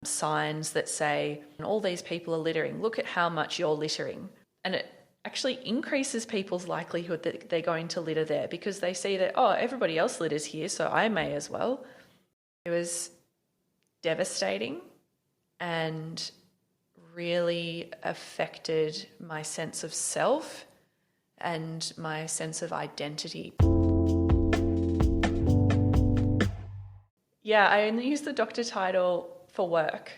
signs that say, all these people are littering, look at how much you're littering. And it actually increases people's likelihood that they're going to litter there because they see that, oh, everybody else litters here, so I may as well. It was devastating and really affected my sense of self and my sense of identity. Yeah, I only use the doctor title for work.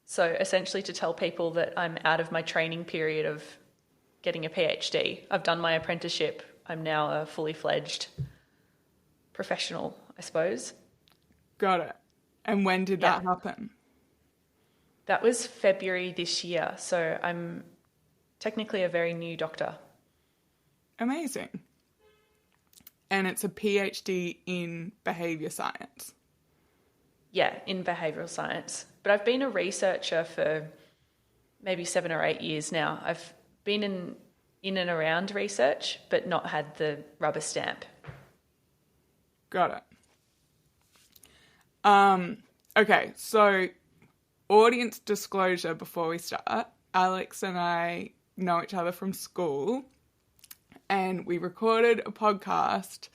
So essentially to tell people that I'm out of my training period of getting a PhD. I've done my apprenticeship. I'm now a fully fledged professional, I suppose. Got it. And when did that happen? That was February this year. So I'm technically a very new doctor. Amazing. And it's a PhD in behaviour science. Yeah, in behavioural science. But I've been a researcher for maybe 7 or 8 years now. I've been in and around research, but not had the rubber stamp. Got it. Okay, so audience disclosure before we start. Alex and I know each other from school, and we recorded a podcast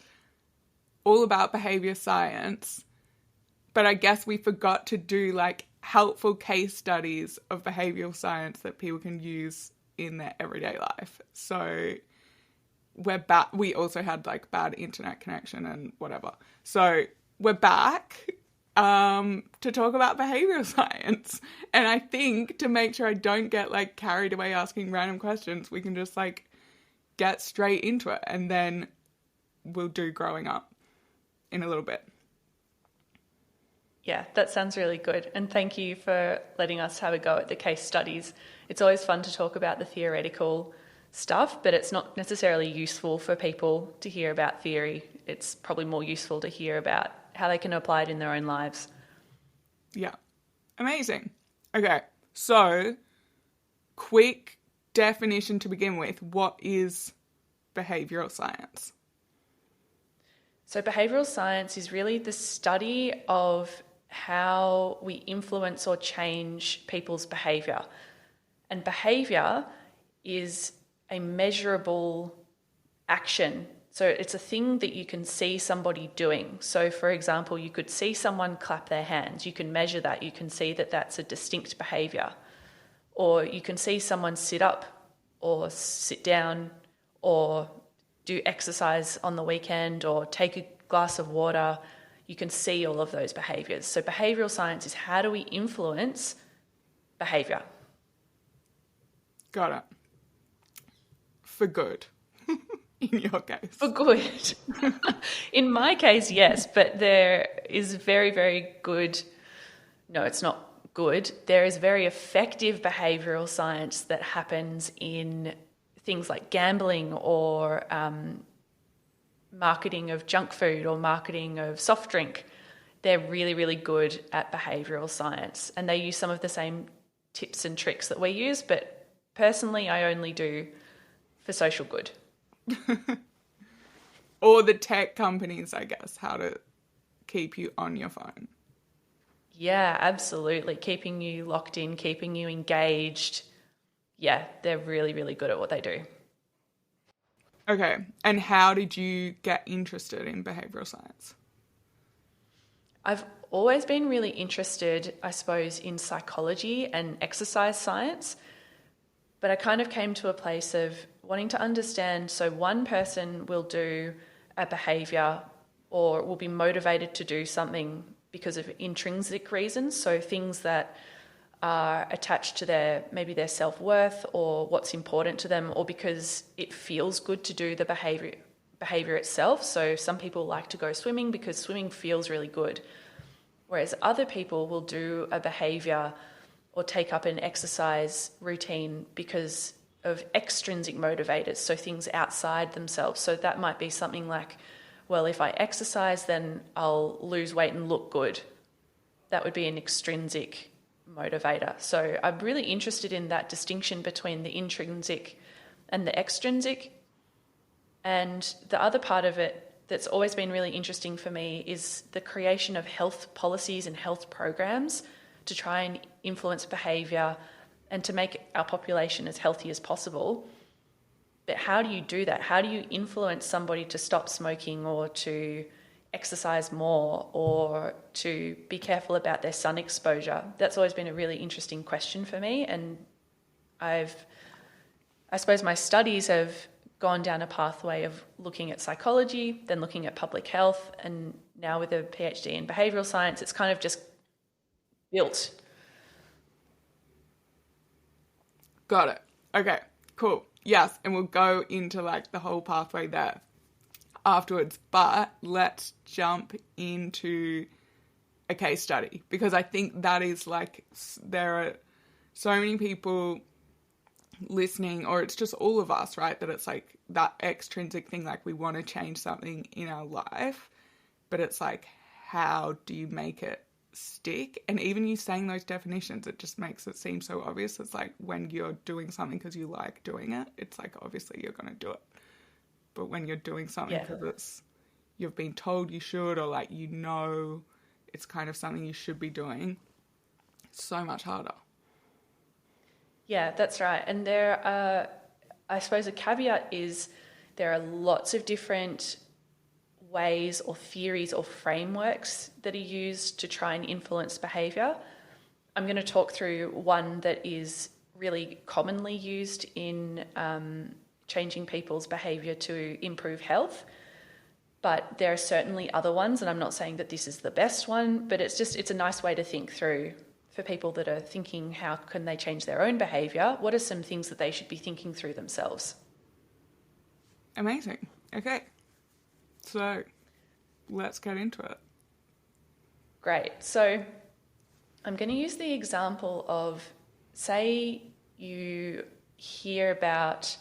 all about behaviour science, but I guess we forgot to do like helpful case studies of behavioural science that people can use in their everyday life. So we're back. We also had like bad internet connection and whatever. So we're back to talk about behavioural science. And I think to make sure I don't get like carried away asking random questions, we can just like get straight into it, and then we'll do growing up in a little bit. Yeah, that sounds really good. And thank you for letting us have a go at the case studies. It's always fun to talk about the theoretical stuff, but it's not necessarily useful for people to hear about theory. It's probably more useful to hear about how they can apply it in their own lives. Yeah. Amazing. Okay, so quick definition to begin with. What is behavioural science? So behavioural science is really the study of how we influence or change people's behaviour. And behaviour is a measurable action. So it's a thing that you can see somebody doing. So for example, you could see someone clap their hands. You can measure that. You can see that that's a distinct behaviour. Or you can see someone sit up or sit down or do exercise on the weekend or take a glass of water. You can see all of those behaviours. So behavioural science is how do we influence behaviour? Got it. For good, in your case. For good. In my case, yes, but there is very, very good... No, it's not good. There is very effective behavioural science that happens in things like gambling or marketing of junk food or marketing of soft drink. They're really, really good at behavioural science, and they use some of the same tips and tricks that we use, but personally I only do for social good. Or the tech companies, I guess, how to keep you on your phone. Yeah, absolutely. Keeping you locked in, keeping you engaged. Yeah, they're really, really good at what they do. Okay, and how did you get interested in behavioural science? I've always been really interested, I suppose, in psychology and exercise science, but I kind of came to a place of wanting to understand, so one person will do a behaviour or will be motivated to do something because of intrinsic reasons, so things that are attached to their self-worth or what's important to them, or because it feels good to do the behaviour itself. So some people like to go swimming because swimming feels really good, whereas other people will do a behaviour or take up an exercise routine because of extrinsic motivators, so things outside themselves. So that might be something like, well, if I exercise, then I'll lose weight and look good. That would be an extrinsic motivator. So I'm really interested in that distinction between the intrinsic and the extrinsic. And the other part of it that's always been really interesting for me is the creation of health policies and health programs to try and influence behaviour and to make our population as healthy as possible. But how do you do that? How do you influence somebody to stop smoking or to exercise more or to be careful about their sun exposure? That's always been a really interesting question for me. And I suppose my studies have gone down a pathway of looking at psychology, then looking at public health, and now with a PhD in behavioural science, it's kind of just built. Got it. Okay, cool. Yes, and we'll go into like the whole pathway there afterwards, but let's jump into a case study, because I think that is like, there are so many people listening, or it's just all of us, right, that it's like that extrinsic thing, like we want to change something in our life, but it's like, how do you make it stick? And even you saying those definitions, it just makes it seem so obvious. It's like when you're doing something because you like doing it, it's like obviously you're going to do it. But when you're doing something because you've been told you should, or like you know it's kind of something you should be doing, it's so much harder. Yeah, that's right. And there are, I suppose a caveat is there are lots of different ways or theories or frameworks that are used to try and influence behaviour. I'm going to talk through one that is really commonly used in changing people's behaviour to improve health. But there are certainly other ones, and I'm not saying that this is the best one, but it's a nice way to think through for people that are thinking how can they change their own behaviour. What are some things that they should be thinking through themselves? Amazing. Okay. So let's get into it. Great. So I'm going to use the example of, say you hear about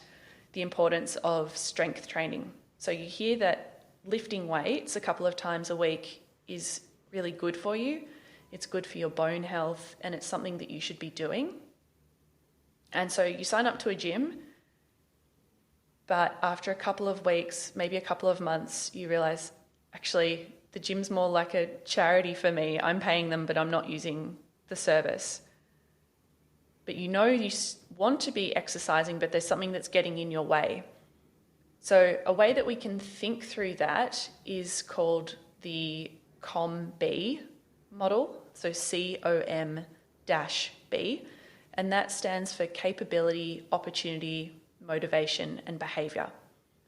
the importance of strength training. So you hear that lifting weights a couple of times a week is really good for you. It's good for your bone health, and it's something that you should be doing. And so you sign up to a gym, but after a couple of weeks, maybe a couple of months, you realise, actually, the gym's more like a charity for me. I'm paying them, but I'm not using the service. But you know you want to be exercising, but there's something that's getting in your way. So a way that we can think through that is called the COM-B model, so COM-B, and that stands for capability, opportunity, motivation, and behaviour.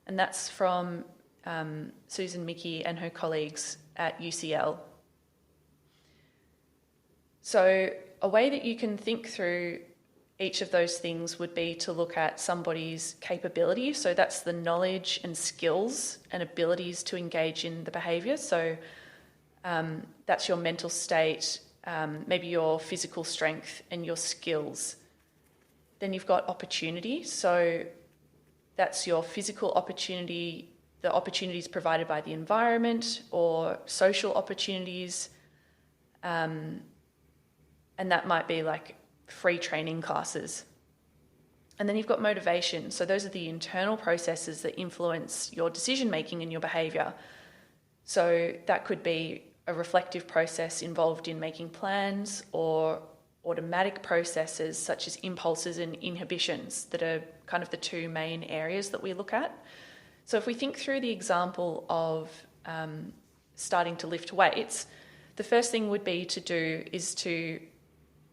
And that's from Susan Mickey and her colleagues at UCL. So a way that you can think through each of those things would be to look at somebody's capability. So that's the knowledge and skills and abilities to engage in the behaviour. So that's your mental state, maybe your physical strength and your skills. Then you've got opportunity. So that's your physical opportunity, the opportunities provided by the environment, or social opportunities. And that might be like free training classes. And then you've got motivation. So those are the internal processes that influence your decision making and your behaviour. So that could be a reflective process involved in making plans, or automatic processes such as impulses and inhibitions that are kind of the two main areas that we look at. So if we think through the example of starting to lift weights, the first thing would be to do is to,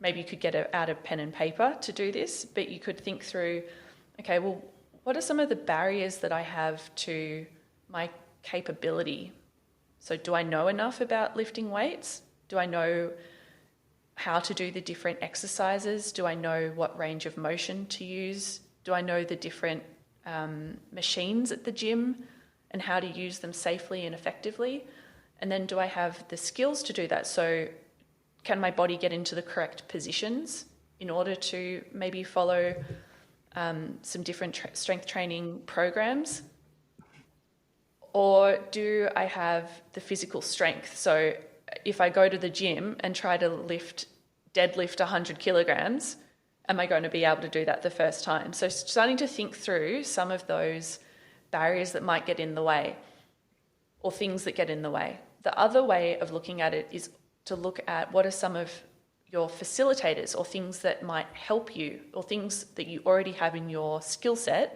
maybe you could get out a pen and paper to do this, but you could think through, okay, well, what are some of the barriers that I have to my capability? So do I know enough about lifting weights? Do I know how to do the different exercises? Do I know what range of motion to use? Do I know the different machines at the gym and how to use them safely and effectively? And then do I have the skills to do that? So can my body get into the correct positions in order to maybe follow some different strength training programs? Or do I have the physical strength? So if I go to the gym and try to deadlift 100 kilograms, am I going to be able to do that the first time? So starting to think through some of those barriers that might get in the way, or things that get in the way. The other way of looking at it is to look at what are some of your facilitators or things that might help you or things that you already have in your skill set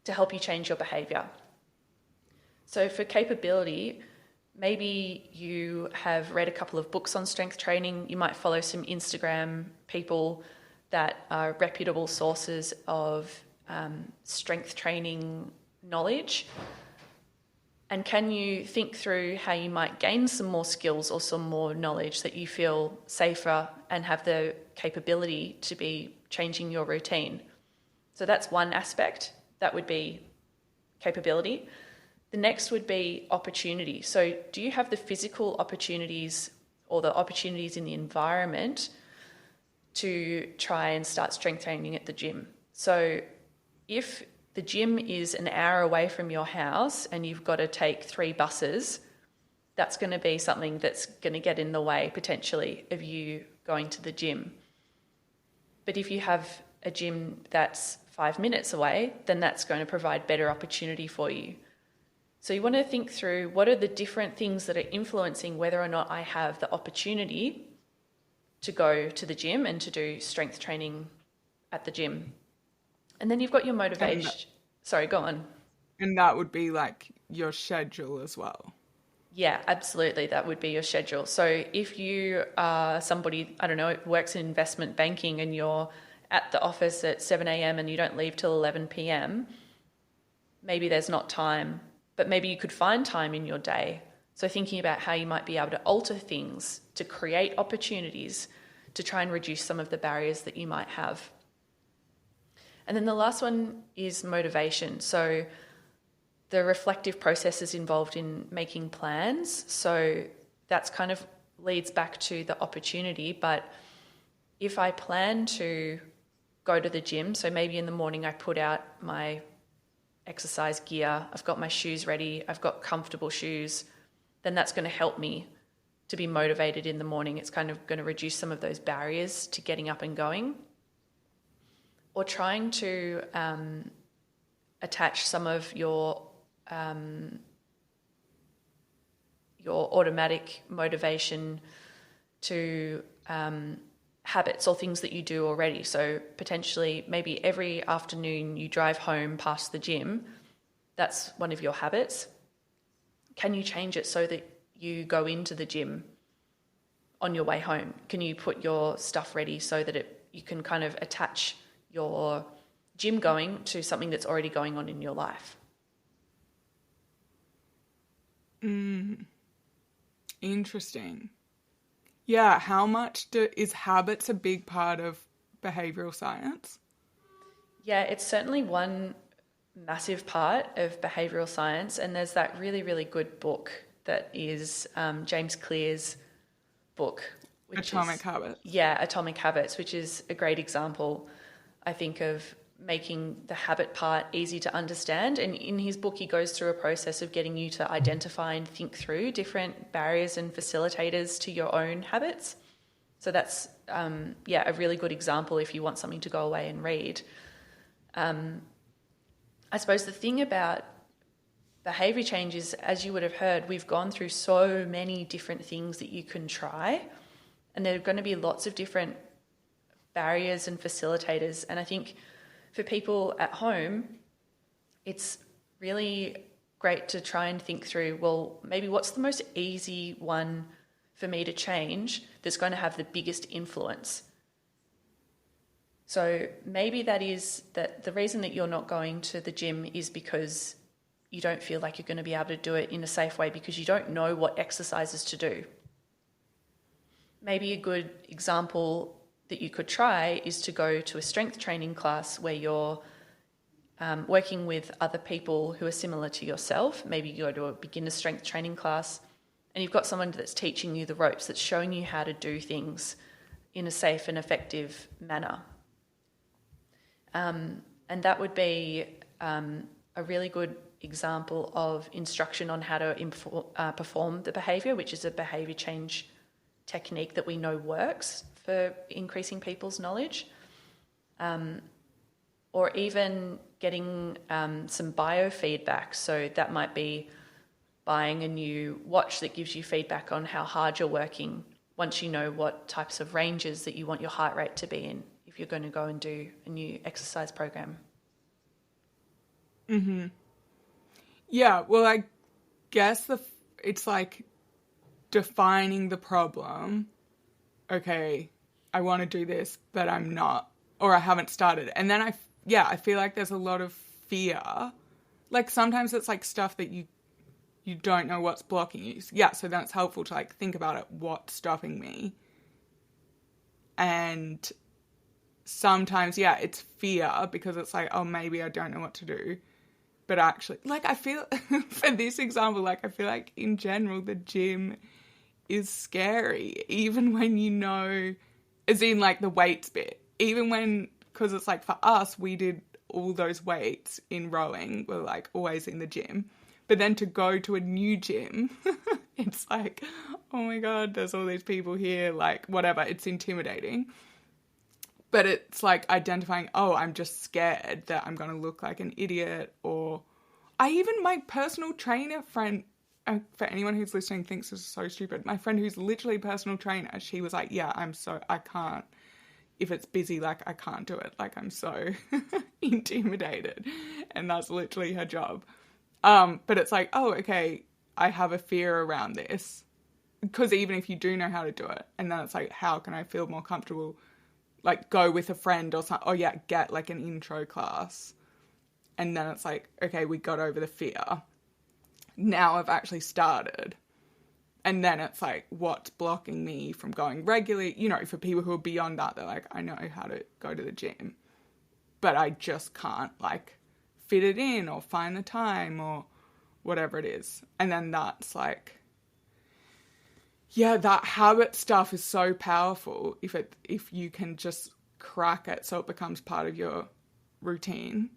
to help you change your behaviour. So for capability, maybe you have read a couple of books on strength training. You might follow some Instagram people that are reputable sources of strength training knowledge. And can you think through how you might gain some more skills or some more knowledge that you feel safer and have the capability to be changing your routine? So that's one aspect. That would be capability. The next would be opportunity. So do you have the physical opportunities or the opportunities in the environment to try and start strength training at the gym? So if the gym is an hour away from your house and you've got to take 3 buses, that's going to be something that's going to get in the way potentially of you going to the gym. But if you have a gym that's 5 minutes away, then that's going to provide better opportunity for you. So you want to think through what are the different things that are influencing whether or not I have the opportunity to go to the gym and to do strength training at the gym. And then you've got your motivation. Sorry, go on. And that would be like your schedule as well. Yeah, absolutely. That would be your schedule. So if you are somebody, I don't know, works in investment banking and you're at the office at 7 a.m. and you don't leave till 11 p.m., maybe there's not time, but maybe you could find time in your day. So thinking about how you might be able to alter things to create opportunities to try and reduce some of the barriers that you might have. And then the last one is motivation. So the reflective processes involved in making plans. So that's kind of leads back to the opportunity. But if I plan to go to the gym, so maybe in the morning I put out my exercise gear, I've got my shoes ready, I've got comfortable shoes, then that's going to help me to be motivated in the morning. It's kind of going to reduce some of those barriers to getting up and going. Or trying to attach some of your automatic motivation to habits or things that you do already. So potentially maybe every afternoon you drive home past the gym, that's one of your habits. Can you change it so that you go into the gym on your way home? Can you put your stuff ready so that you can kind of attach your gym going to something that's already going on in your life? Interesting. Yeah, how much is habits a big part of behavioural science? Yeah, it's certainly one massive part of behavioural science, and there's that really, really good book that is James Clear's book. Atomic Habits. Yeah, Atomic Habits, which is a great example, I think, of making the habit part easy to understand. And in his book, he goes through a process of getting you to identify and think through different barriers and facilitators to your own habits. So that's, a really good example if you want something to go away and read. I suppose the thing about behaviour change is, as you would have heard, we've gone through so many different things that you can try, and there are going to be lots of different barriers and facilitators. And I think for people at home, it's really great to try and think through, well, maybe what's the most easy one for me to change that's going to have the biggest influence? So maybe that is that the reason that you're not going to the gym is because you don't feel like you're going to be able to do it in a safe way because you don't know what exercises to do. Maybe a good example that you could try is to go to a strength training class where you're working with other people who are similar to yourself. Maybe you go to a beginner strength training class and you've got someone that's teaching you the ropes, that's showing you how to do things in a safe and effective manner. And that would be a really good example of instruction on how to perform the behaviour, which is a behaviour change technique that we know works for increasing people's knowledge. Or even getting some biofeedback. So that might be buying a new watch that gives you feedback on how hard you're working once you know what types of ranges that you want your heart rate to be in if you're going to go and do a new exercise program. Mm-hmm. Yeah, well, I guess it's like defining the problem. Okay, I want to do this, but I'm not, or I haven't started. And then I feel like there's a lot of fear. Like sometimes it's like stuff that you don't know what's blocking you. Yeah, so then it's helpful to like think about it, what's stopping me. And sometimes, yeah, it's fear because it's like, oh, maybe I don't know what to do. But actually, like I feel, for this example, like I feel like in general, the gym is scary, even when you know, as in like the weights bit, even when, because it's like for us, we did all those weights in rowing, we're like always in the gym. But then to go to a new gym, it's like, oh my God, there's all these people here, like whatever, it's intimidating. But it's like identifying, oh, I'm just scared that I'm going to look like an idiot. Or my personal trainer friend, for anyone who's listening thinks this is so stupid, my friend who's literally a personal trainer, she was like, yeah, I can't, if it's busy, like I can't do it. Like I'm so intimidated. And that's literally her job. But it's like, oh, okay, I have a fear around this. Because even if you do know how to do it, and then it's like, how can I feel more comfortable? Like go with a friend or something. Oh yeah, get like an intro class. And then it's like, okay, we got over the fear. Now I've actually started. And then it's like, what's blocking me from going regularly? You know, for people who are beyond that, they're like, I know how to go to the gym, but I just can't like fit it in or find the time or whatever it is. And then that's like, yeah, that habit stuff is so powerful if you can just crack it so it becomes part of your routine.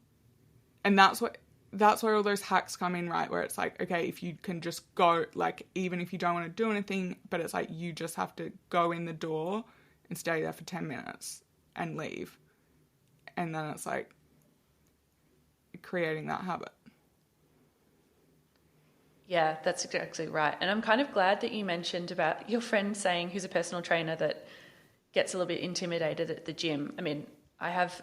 And that's where all those hacks come in, right? Where it's like, okay, if you can just go, like, even if you don't want to do anything, but it's like you just have to go in the door and stay there for 10 minutes and leave. And then it's like creating that habit. Yeah, that's exactly right. And I'm kind of glad that you mentioned about your friend saying, who's a personal trainer, that gets a little bit intimidated at the gym. I mean, I have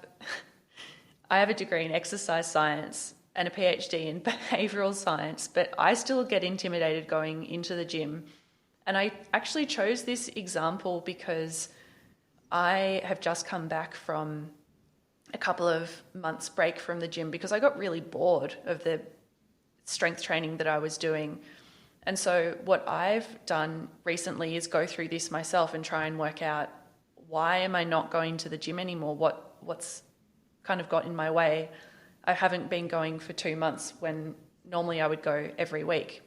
a degree in exercise science and a PhD in behavioural science, but I still get intimidated going into the gym. And I actually chose this example because I have just come back from a couple of months break from the gym because I got really bored of the strength training that I was doing. And so what I've done recently is go through this myself and try and work out, why am I not going to the gym anymore? What's kind of got in my way? I haven't been going for 2 months when normally I would go every week.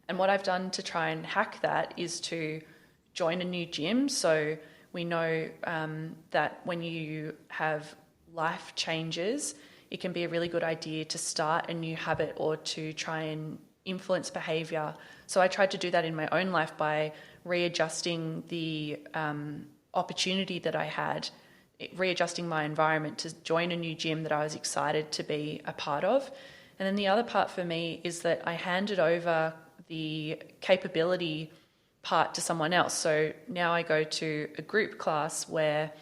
And what I've done to try and hack that is to join a new gym. So we know that when you have life changes, it can be a really good idea to start a new habit or to try and influence behaviour. So I tried to do that in my own life by readjusting the opportunity that I had, readjusting my environment to join a new gym that I was excited to be a part of. And then the other part for me is that I handed over the capability part to someone else. So now I go to a group class where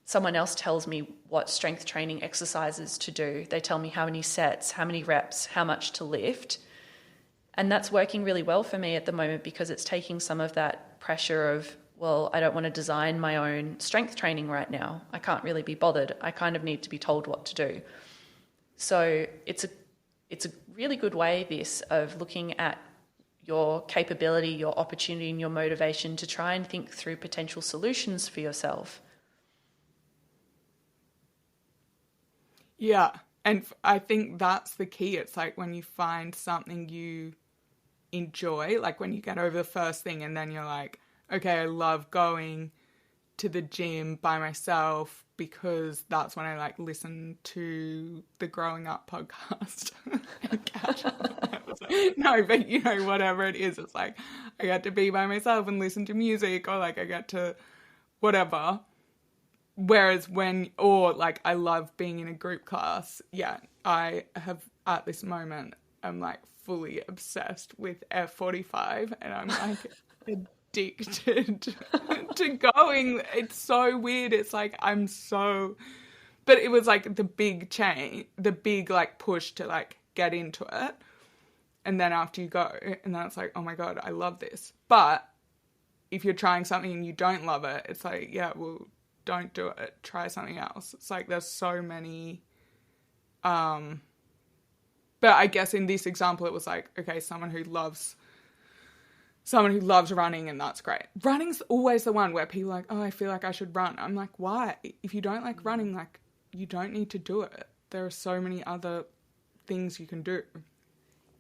someone else tells me what strength training exercises to do. They tell me how many sets, how many reps, how much to lift. And that's working really well for me at the moment because it's taking some of that pressure of, well, I don't want to design my own strength training right now. I can't really be bothered. I kind of need to be told what to do. So it's a really good way, this, of looking at your capability, your opportunity and your motivation to try and think through potential solutions for yourself. Yeah, and I think that's the key. It's like when you find something you enjoy, like when you get over the first thing and then you're like, okay, I love going to the gym by myself because that's when I like listen to the Growing Up podcast and catch up. No, but you know, whatever it is, it's like I get to be by myself and listen to music, or like I get to whatever. Whereas like I love being in a group class. Yeah, I have at this moment, I'm like fully obsessed with F45 and I'm like addicted to going. It's so weird. It's like but it was like the big like push to like get into it. And then after you go, and then it's like, oh my God, I love this. But if you're trying something and you don't love it, it's like, yeah, well, don't do it. Try something else. It's like there's so many. But I guess in this example, it was like, okay, someone who loves running, and that's great. Running's always the one where people are like, oh, I feel like I should run. I'm like, why? If you don't like running, like, you don't need to do it. There are so many other things you can do.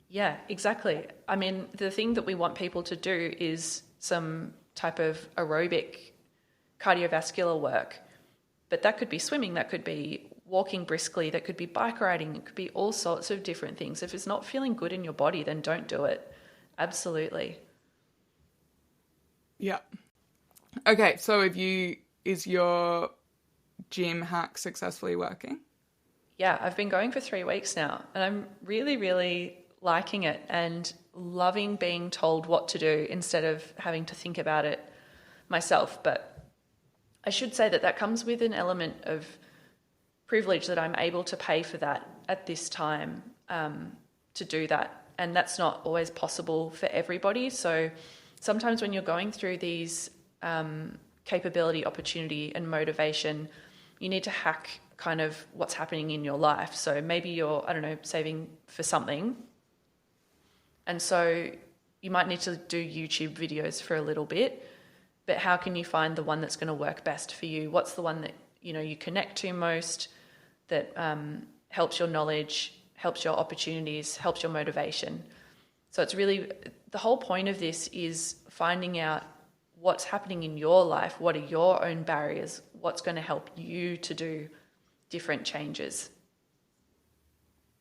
Yeah, exactly. I mean, the thing that we want people to do is some type of aerobic cardiovascular work, but that could be swimming, that could be walking briskly, that could be bike riding, it could be all sorts of different things. If it's not feeling good in your body, then don't do it. Absolutely. Yeah. Okay, so is your gym hack successfully working? Yeah, I've been going for 3 weeks now, and I'm really, really liking it and loving being told what to do instead of having to think about it myself. But I should say that comes with an element of privilege, that I'm able to pay for that at this time to do that. And that's not always possible for everybody. So sometimes when you're going through these capability, opportunity and motivation, you need to hack kind of what's happening in your life. So maybe you're, saving for something. And so you might need to do YouTube videos for a little bit, but how can you find the one that's going to work best for you? What's the one that, you connect to most, that helps your knowledge, helps your opportunities, helps your motivation? So it's really, the whole point of this is finding out what's happening in your life, what are your own barriers, what's going to help you to do different changes.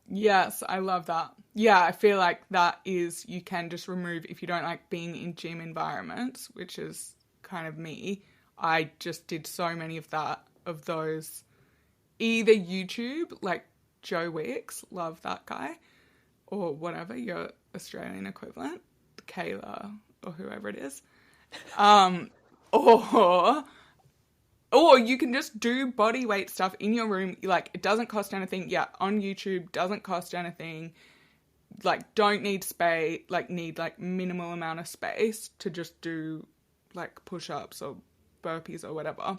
Yes, I love that. Yeah, I feel like that is, you can just remove, if you don't like being in gym environments, which is kind of me, I just did so many of those, either YouTube, like Joe Wicks, love that guy, or whatever, your Australian equivalent, Kayla, or whoever it is, or you can just do body weight stuff in your room. Like, it doesn't cost anything. Yeah, on YouTube, doesn't cost anything. Like, don't need space, like, need, like, minimal amount of space to just do, like, push-ups or burpees or whatever.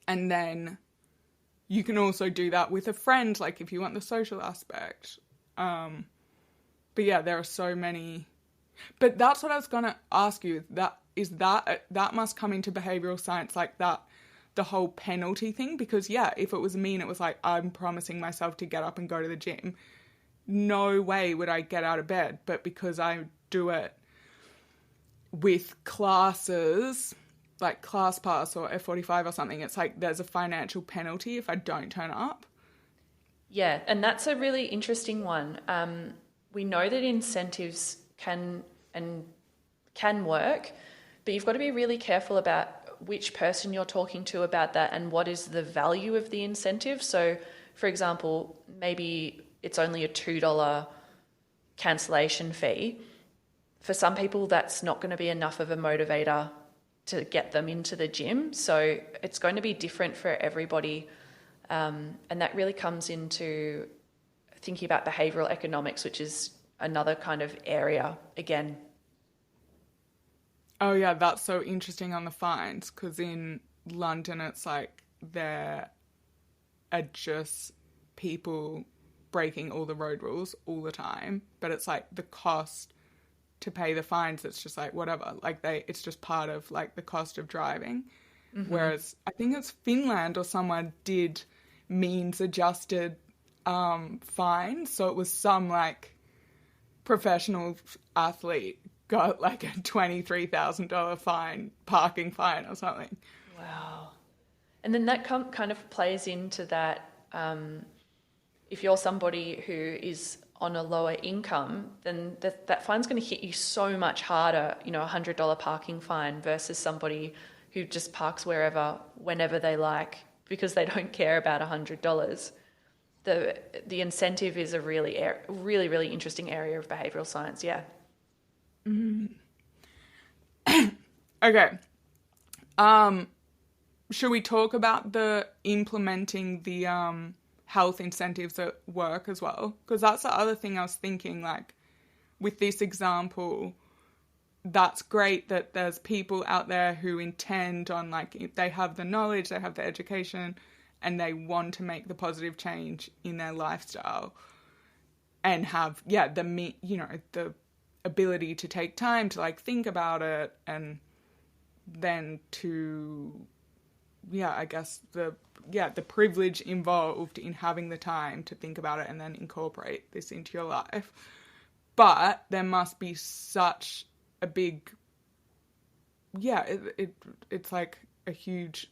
And then you can also do that with a friend, like, if you want the social aspect. But yeah, there are so many. But that's what I was going to ask you. That must come into behavioural science, like that, the whole penalty thing. Because yeah, if it was me and it was like, I'm promising myself to get up and go to the gym, no way would I get out of bed. But because I do it with classes, like ClassPass or F45 or something, it's like there's a financial penalty if I don't turn up. Yeah, and that's a really interesting one. We know that incentives can work, but you've got to be really careful about which person you're talking to about that and what is the value of the incentive. So, for example, maybe it's only a $2 cancellation fee. For some people, that's not going to be enough of a motivator to get them into the gym. So it's going to be different for everybody. And that really comes into thinking about behavioural economics, which is another kind of area again. Oh yeah, that's so interesting on the fines, because in London it's like there are just people breaking all the road rules all the time, but it's like the cost to pay the fines, it's just like whatever, like it's just part of like the cost of driving. Mm-hmm. Whereas I think it's Finland or someone did means adjusted fines, so it was some like professional athlete got like a $23,000 parking fine or something. Wow. And then that kind of plays into that, if you're somebody who is on a lower income, then that fine's going to hit you so much harder, a $100 parking fine versus somebody who just parks wherever, whenever they like, because they don't care about $100. The incentive is a really, really interesting area of behavioural science, yeah. Mm-hmm. Okay. Should we talk about the implementing the health incentives at work as well? Because that's the other thing I was thinking, like, with this example, that's great that there's people out there who intend on, like, they have the knowledge, they have the education, and they want to make the positive change in their lifestyle and have, the ability to take time to, like, think about it and then to, I guess the privilege involved in having the time to think about it and then incorporate this into your life. But there must be such a big, it's like a huge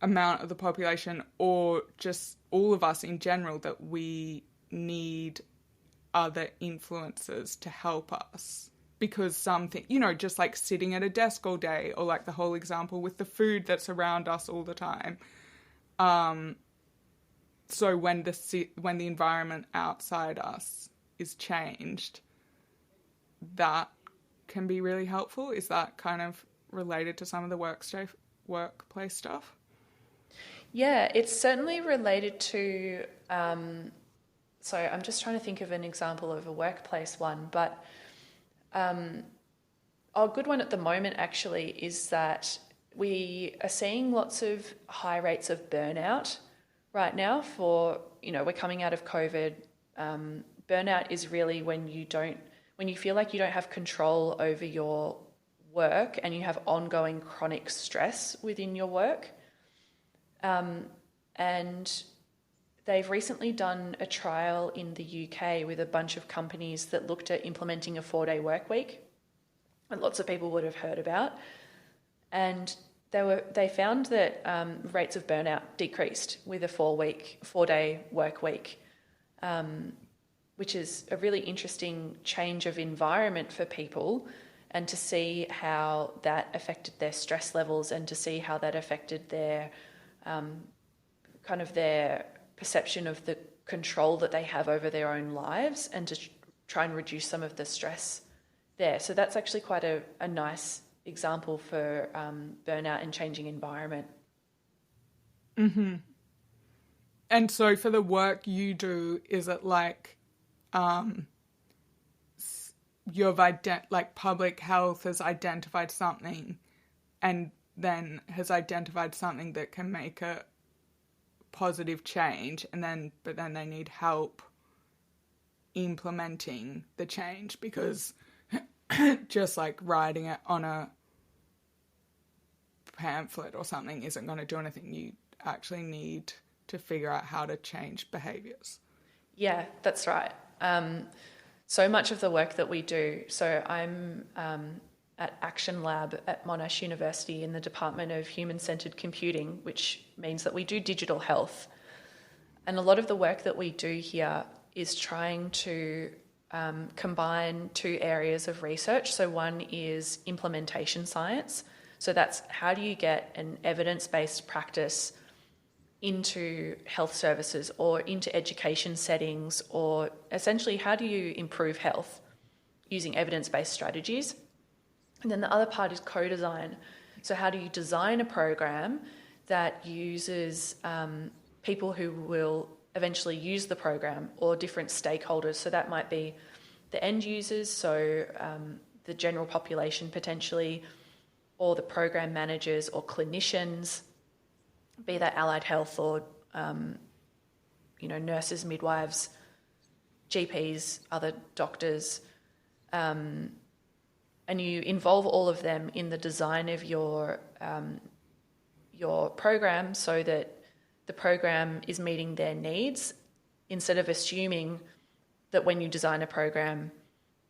amount of the population, or just all of us in general, that we need other influences to help us. Because something, just like sitting at a desk all day, or like the whole example with the food that's around us all the time. So when the environment outside us is changed, that can be really helpful. Is that kind of related to some of the workplace stuff? Yeah, it's certainly related to, so I'm just trying to think of an example of a workplace one, but a good one at the moment actually is that we are seeing lots of high rates of burnout right now we're coming out of COVID. Burnout is really when you feel like you don't have control over your work and you have ongoing chronic stress within your work. And they've recently done a trial in the UK with a bunch of companies that looked at implementing a 4-day work week, and lots of people would have heard about. And they found that rates of burnout decreased with a 4-day work week, which is a really interesting change of environment for people, and to see how that affected their stress levels and to see how that affected their their perception of the control that they have over their own lives, and to try and reduce some of the stress there. So that's actually quite a nice example for burnout and changing environment. Mm-hmm. And so for the work you do, is it like public health has identified something and then has identified something that can make a positive change, but then they need help implementing the change, because just like writing it on a pamphlet or something isn't going to do anything. You actually need to figure out how to change behaviours. Yeah, that's right. So much of the work that we do, so I'm at Action Lab at Monash University in the Department of Human-Centred Computing, which means that we do digital health. And a lot of the work that we do here is trying to combine two areas of research. So one is implementation science. So that's how do you get an evidence-based practice into health services or into education settings, or essentially how do you improve health using evidence-based strategies? And then the other part is co-design. So how do you design a program that uses people who will eventually use the program, or different stakeholders? So that might be the end users, so the general population potentially, or the program managers or clinicians, be that allied health or nurses, midwives, GPs, other doctors. And you involve all of them in the design of your program, so that the program is meeting their needs, instead of assuming that when you design a program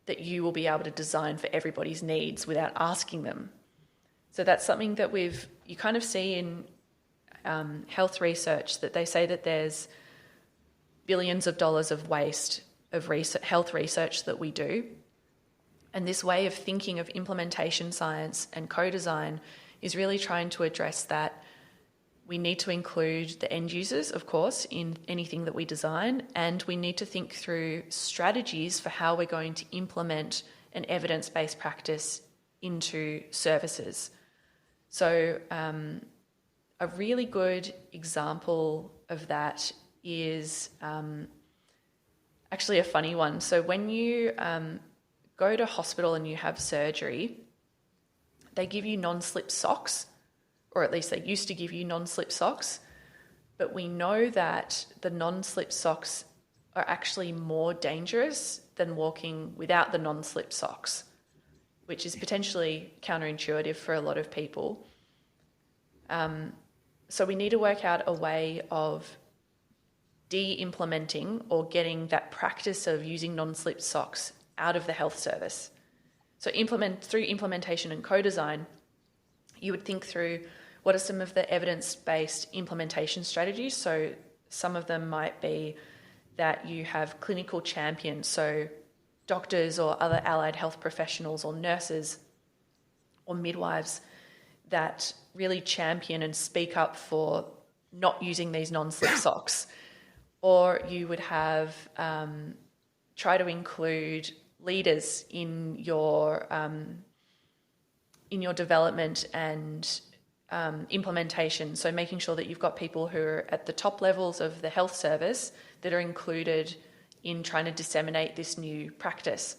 that you will be able to design for everybody's needs without asking them. So that's something that you kind of see in health research, that they say that there's billions of dollars of waste of health research that we do. And this way of thinking of implementation science and co-design is really trying to address that. We need to include the end users, of course, in anything that we design, and we need to think through strategies for how we're going to implement an evidence-based practice into services. So a really good example of that is actually a funny one. So when you go to hospital and you have surgery, they give you non-slip socks, or at least they used to give you non-slip socks. But we know that the non-slip socks are actually more dangerous than walking without the non-slip socks, which is potentially counterintuitive for a lot of people. So we need to work out a way of de-implementing or getting that practice of using non-slip socks out of the health service. So through implementation and co-design, you would think through what are some of the evidence-based implementation strategies. So some of them might be that you have clinical champions, so doctors or other allied health professionals or nurses or midwives that really champion and speak up for not using these non-slip socks. Or you would have try to include leaders in your development and implementation. So making sure that you've got people who are at the top levels of the health service that are included in trying to disseminate this new practice.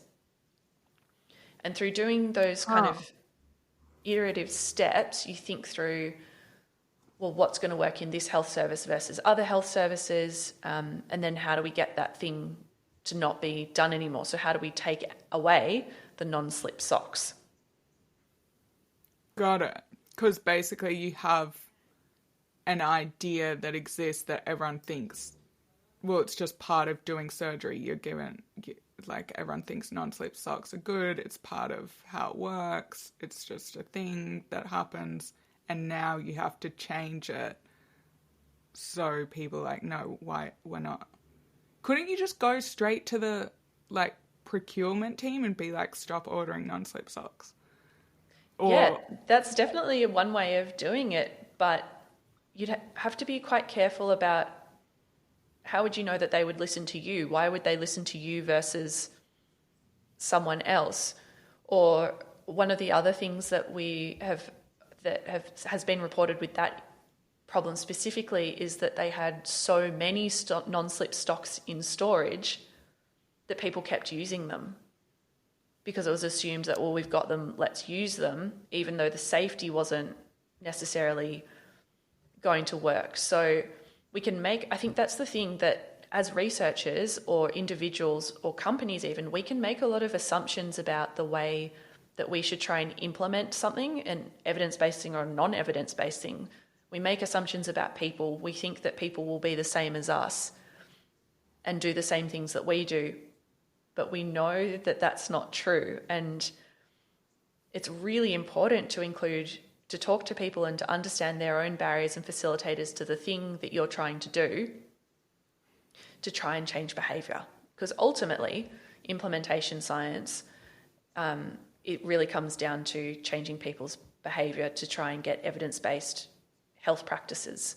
And through doing those kind of iterative steps, you think through, well, what's going to work in this health service versus other health services, and then how do we get that thing to not be done anymore? So how do we take away the non-slip socks? Got it. Because basically you have an idea that exists that everyone thinks, well, it's just part of doing surgery. You're given, like, everyone thinks non-slip socks are good. It's part of how it works. It's just a thing that happens. And now you have to change it. So people are like, no, why, we're not. Couldn't you just go straight to the, like, procurement team and be like, stop ordering non-slip socks? Yeah, that's definitely one way of doing it, but you'd have to be quite careful about how would you know that they would listen to you? Why would they listen to you versus someone else? Or one of the other things that has been reported with that problem specifically is that they had so many non-slip stocks in storage that people kept using them, because it was assumed that, well, we've got them, let's use them, even though the safety wasn't necessarily going to work. So we can I think that's the thing, that as researchers or individuals or companies even, we can make a lot of assumptions about the way that we should try and implement something, an evidence-based thing or a non-evidence-based thing. We make assumptions about people. We think that people will be the same as us and do the same things that we do. But we know that that's not true. And it's really important to talk to people and to understand their own barriers and facilitators to the thing that you're trying to do to try and change behaviour. Because ultimately, implementation science, it really comes down to changing people's behaviour to try and get evidence-based health practices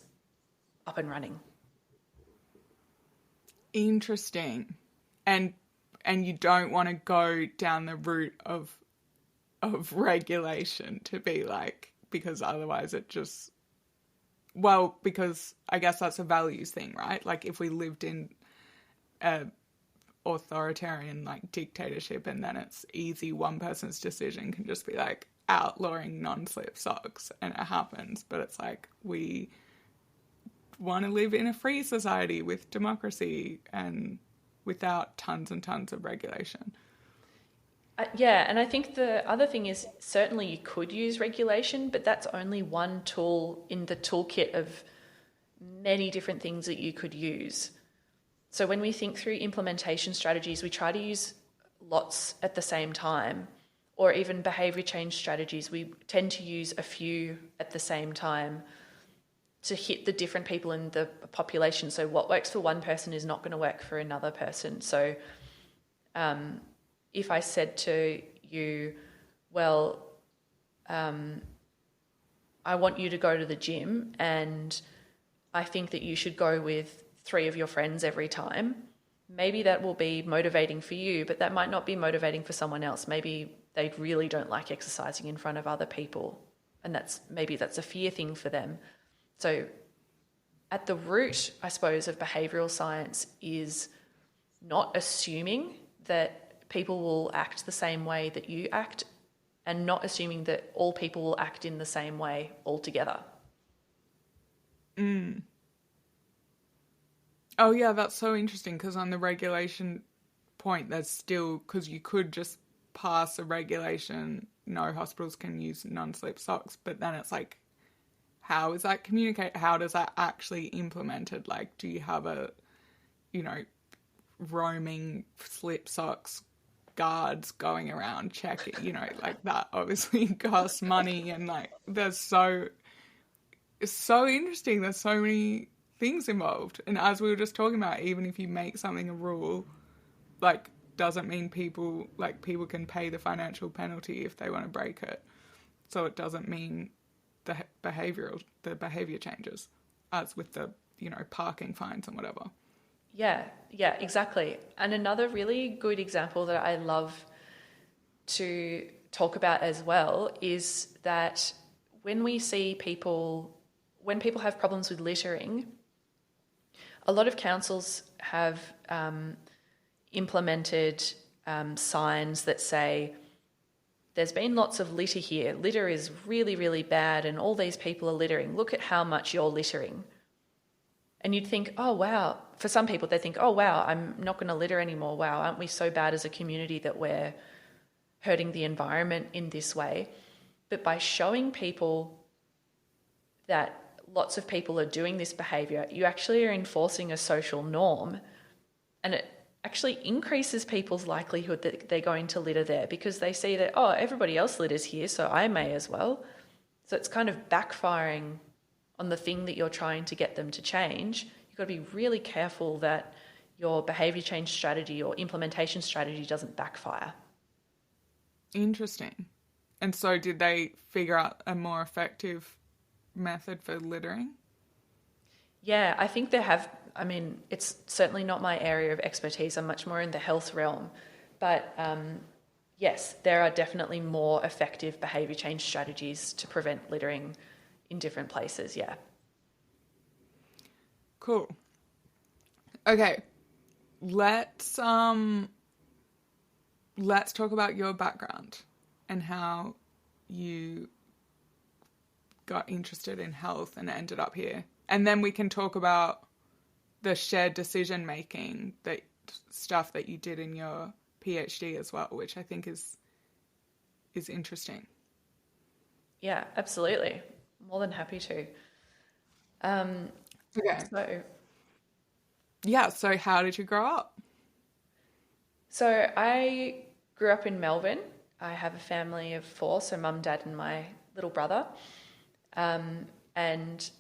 up and running. Interesting. And you don't want to go down the route of regulation to be like, because otherwise it just, well, because I guess that's a values thing, right? Like if we lived in a authoritarian like dictatorship and then it's easy, one person's decision can just be like outlawing non-slip socks and it happens, but it's like we want to live in a free society with democracy and without tons and tons of regulation. Yeah, and I think the other thing is certainly you could use regulation, but that's only one tool in the toolkit of many different things that you could use. So when we think through implementation strategies, we try to use lots at the same time, or even behaviour change strategies. We tend to use a few at the same time to hit the different people in the population. So what works for one person is not going to work for another person. So if I said to you, well, I want you to go to the gym and I think that you should go with 3 of your friends every time, maybe that will be motivating for you, but that might not be motivating for someone else. Maybe they really don't like exercising in front of other people. And maybe that's a fear thing for them. So at the root, I suppose, of behavioural science is not assuming that people will act the same way that you act, and not assuming that all people will act in the same way altogether. Oh, yeah, that's so interesting, because on the regulation point, there's still, because you could just pass a regulation, no hospitals can use non-slip socks, but then it's like, how is that communicated? How does that actually implemented? Like, do you have a, roaming slip socks guards going around checking, like that obviously costs money, and like it's so interesting. There's so many things involved. And as we were just talking about, even if you make something a rule, like, doesn't mean people can pay the financial penalty if they want to break it. So it doesn't mean the behavior changes, as with the, parking fines and whatever. Yeah, exactly. And another really good example that I love to talk about as well is that when people have problems with littering, a lot of councils have implemented signs that say, there's been lots of litter here. Litter is really, really bad, and all these people are littering. Look at how much you're littering. And you'd think, oh, wow. For some people, they think, oh, wow, I'm not going to litter anymore. Wow, aren't we so bad as a community that we're hurting the environment in this way? But by showing people that lots of people are doing this behaviour, you actually are enforcing a social norm, and it actually increases people's likelihood that they're going to litter there, because they see that, oh, everybody else litters here, so I may as well. So it's kind of backfiring on the thing that you're trying to get them to change. You've got to be really careful that your behaviour change strategy or implementation strategy doesn't backfire. Interesting. And so did they figure out a more effective method for littering? Yeah, I think they have. I mean, it's certainly not my area of expertise. I'm much more in the health realm. But yes, there are definitely more effective behaviour change strategies to prevent littering in different places, yeah. Cool. Okay, let's talk about your background and how you got interested in health and ended up here. And then we can talk about the shared decision making, that stuff that you did in your PhD as well, which I think is interesting. Yeah, absolutely. More than happy to. Okay. So how did you grow up? So I grew up in Melbourne. I have a family of 4, so mum, dad and my little brother. And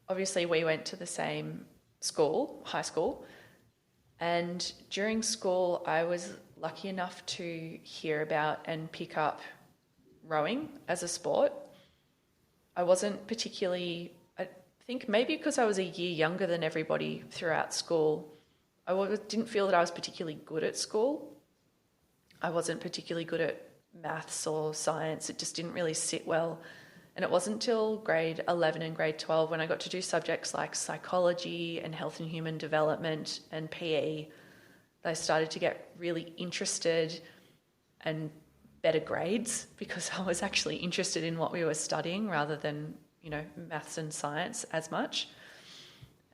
obviously we went to the same school, high school. And during school, I was lucky enough to hear about and pick up rowing as a sport. I wasn't particularly, I think maybe because I was a year younger than everybody throughout school, didn't feel that I was particularly good at school. I wasn't particularly good at maths or science. It just didn't really sit well. And it wasn't until grade 11 and grade 12 when I got to do subjects like psychology and health and human development and PE that I started to get really interested and better grades, because I was actually interested in what we were studying rather than, maths and science as much.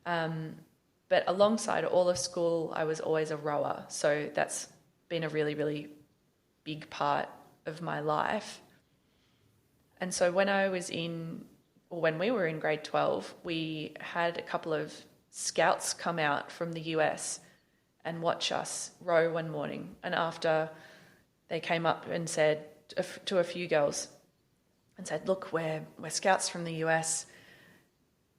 But alongside all of school, I was always a rower. So that's been a really, really big part of my life. And so when we were in grade 12, we had a couple of scouts come out from the US and watch us row one morning. And after, they came up and said to a few girls and said, look, we're scouts from the US.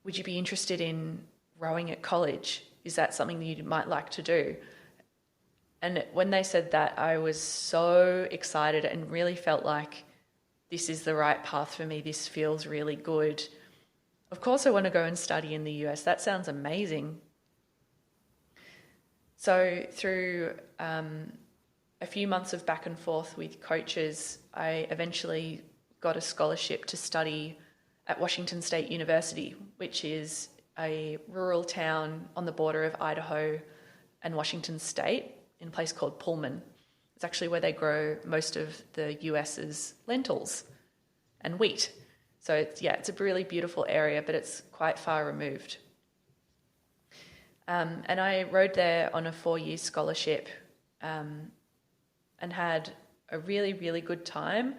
Would you be interested in rowing at college? Is that something that you might like to do? And when they said that, I was so excited and really felt like this is the right path for me. This feels really good. Of course I want to go and study in the US. That sounds amazing. So through a a few months of back and forth with coaches, I eventually got a scholarship to study at Washington State University, which is a rural town on the border of Idaho and Washington State in a place called Pullman. It's actually where they grow most of the US's lentils and wheat. So it's a really beautiful area, but it's quite far removed. And I rode there on a 4-year scholarship and had a really, really good time.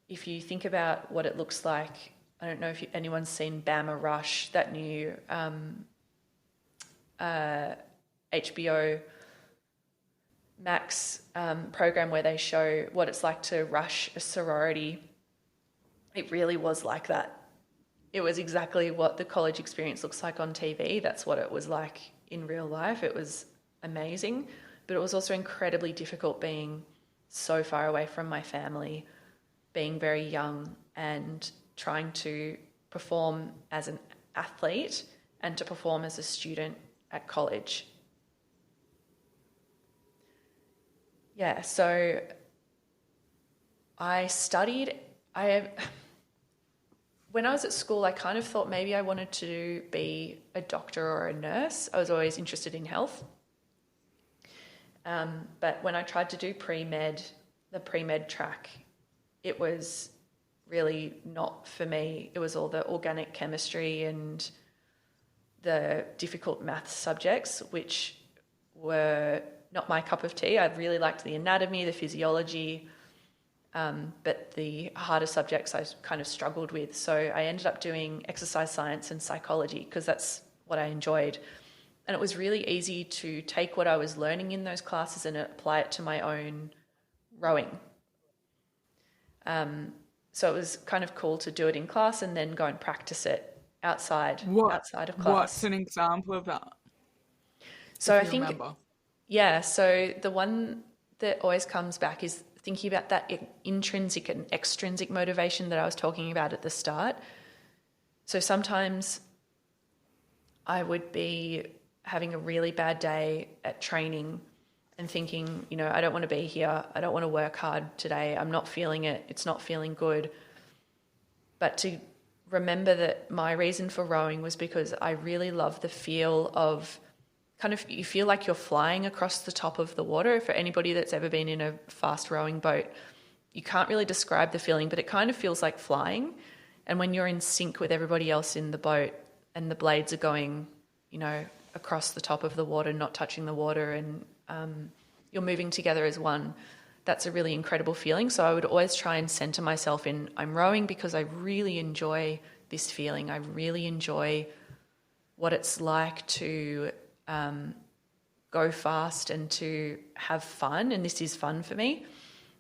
If you think about what it looks like, I don't know if anyone's seen Bama Rush, that new HBO Max program where they show what it's like to rush a sorority. It really was like that. It was exactly what the college experience looks like on TV. That's what it was like in real life. It was amazing, but it was also incredibly difficult being so far away from my family, being very young and trying to perform as an athlete and to perform as a student at college. Yeah, so when I was at school, I kind of thought maybe I wanted to be a doctor or a nurse. I was always interested in health. But when I tried to do the pre-med track, it was really not for me. It was all the organic chemistry and the difficult maths subjects, which were not my cup of tea. I really liked the anatomy, the physiology, but the harder subjects I kind of struggled with. So I ended up doing exercise science and psychology because that's what I enjoyed. And it was really easy to take what I was learning in those classes and apply it to my own rowing. So it was kind of cool to do it in class and then go and practice it outside of class. What's an example of that? So I think, so the one that always comes back is thinking about that intrinsic and extrinsic motivation that I was talking about at the start. So sometimes I would be having a really bad day at training and thinking, I don't want to be here. I don't want to work hard today. I'm not feeling it. It's not feeling good. But to remember that my reason for rowing was because I really love the feel of you feel like you're flying across the top of the water. For anybody that's ever been in a fast rowing boat, you can't really describe the feeling, but it kind of feels like flying. And when you're in sync with everybody else in the boat and the blades are going, across the top of the water, not touching the water, and you're moving together as one, that's a really incredible feeling. So I would always try and center myself in, I'm rowing because I really enjoy this feeling. I really enjoy what it's like to go fast and to have fun, and this is fun for me.